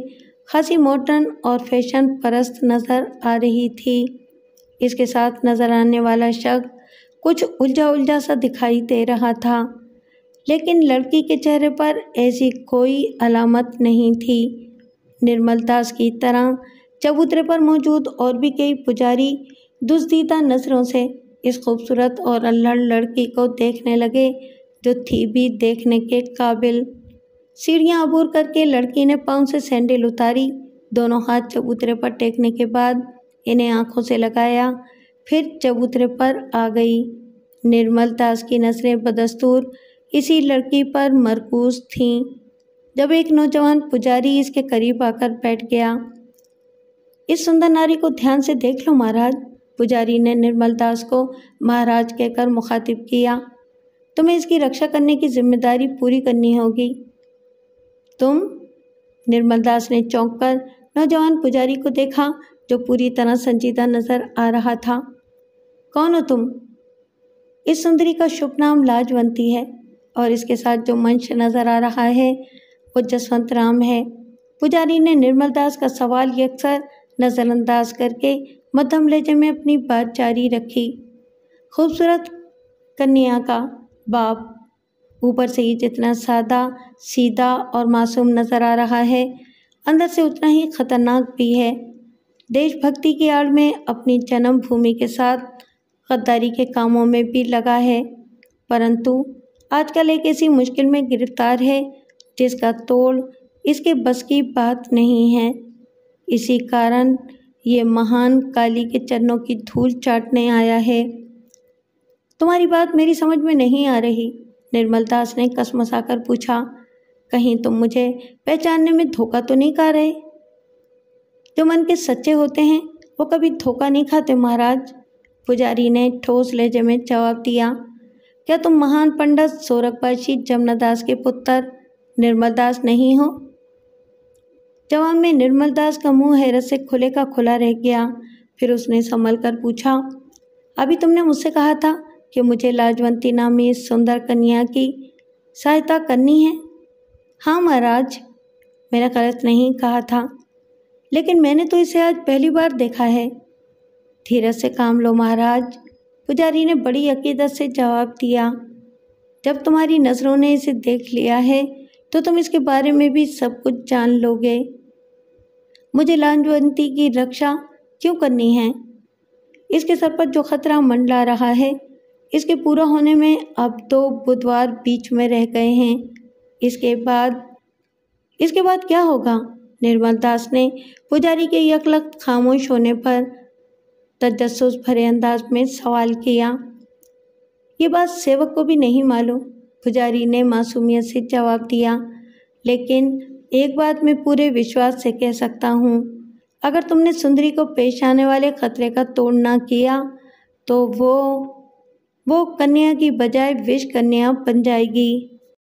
खासी मॉडर्न और फैशन परस्त नज़र आ रही थी। इसके साथ नज़र आने वाला शख्स कुछ उलझा उलझा सा दिखाई दे रहा था, लेकिन लड़की के चेहरे पर ऐसी कोई अलामत नहीं थी। निर्मल दास की तरह चबूतरे पर मौजूद और भी कई पुजारी दुस्दीदा नज़रों से इस खूबसूरत और अल्हड़ लड़की को देखने लगे, जो थी भी देखने के काबिल। सीढ़ियाँ अबूर करके लड़की ने पाँव से सैंडल उतारी। दोनों हाथ चबूतरे पर टेकने के बाद इन्हें आंखों से लगाया, फिर चबूतरे पर आ गई। निर्मल दास की नज़रें बदस्तूर इसी लड़की पर मरकूज थीं, जब एक नौजवान पुजारी इसके करीब आकर बैठ गया। इस सुंदर नारी को ध्यान से देख लो महाराज, पुजारी ने निर्मल दास को महाराज कहकर मुखातिब किया। तुम्हें इसकी रक्षा करने की जिम्मेदारी पूरी करनी होगी। तुम? निर्मल दास ने चौंक कर नौजवान पुजारी को देखा, जो पूरी तरह संजीदा नजर आ रहा था। कौन हो तुम? इस सुंदरी का शुभ नाम लाजवंती है और इसके साथ जो मंश नजर आ रहा है वो जसवंत राम है। पुजारी ने निर्मल दास का सवाल यकसर नज़रअंदाज करके मध्यम लहजे में अपनी बात जारी रखी। खूबसूरत कन्या का बाप ऊपर से ही जितना सादा सीधा और मासूम नज़र आ रहा है, अंदर से उतना ही खतरनाक भी है। देशभक्ति की आड़ में अपनी जन्मभूमि के साथ गद्दारी के कामों में भी लगा है, परंतु आजकल एक ऐसी मुश्किल में गिरफ्तार है जिसका तोड़ इसके बस की बात नहीं है। इसी कारण ये महान काली के चरणों की धूल चाटने आया है। तुम्हारी बात मेरी समझ में नहीं आ रही, निर्मल दास ने कसमसाकर पूछा। कहीं तुम मुझे पहचानने में धोखा तो नहीं खा रहे? जो मन के सच्चे होते हैं वो कभी धोखा नहीं खाते महाराज। पुजारी ने ठोस लहजे में जवाब दिया। क्या तुम महान पंडित सोरठपाशी जमनादास के पुत्र निर्मल दास नहीं हो? जवाब में निर्मल दास का मुंह हैरत से खुले का खुला रह गया। फिर उसने संभल कर पूछा, अभी तुमने मुझसे कहा था कि मुझे लाजवंती नामी इस सुंदर कन्या की सहायता करनी है। हाँ महाराज, मैंने गलत नहीं कहा था, लेकिन मैंने तो इसे आज पहली बार देखा है। धीरज से काम लो महाराज, पुजारी ने बड़ी अकीदत से जवाब दिया। जब तुम्हारी नज़रों ने इसे देख लिया है तो तुम इसके बारे में भी सब कुछ जान लोगे। मुझे लाजवंती की रक्षा क्यों करनी है? इसके सर पर जो खतरा मंडरा रहा है, इसके पूरा होने में अब 2 बुधवार बीच में रह गए हैं। इसके बाद क्या होगा? निर्मल दास ने पुजारी के यकलख्त खामोश होने पर तजस्सुस भरे अंदाज में सवाल किया। ये बात सेवक को भी नहीं मालूम, पुजारी ने मासूमियत से जवाब दिया। लेकिन एक बात मैं पूरे विश्वास से कह सकता हूँ, अगर तुमने सुंदरी को पेश आने वाले खतरे का तोड़ ना किया तो वो कन्या की बजाय विष कन्या बन जाएगी।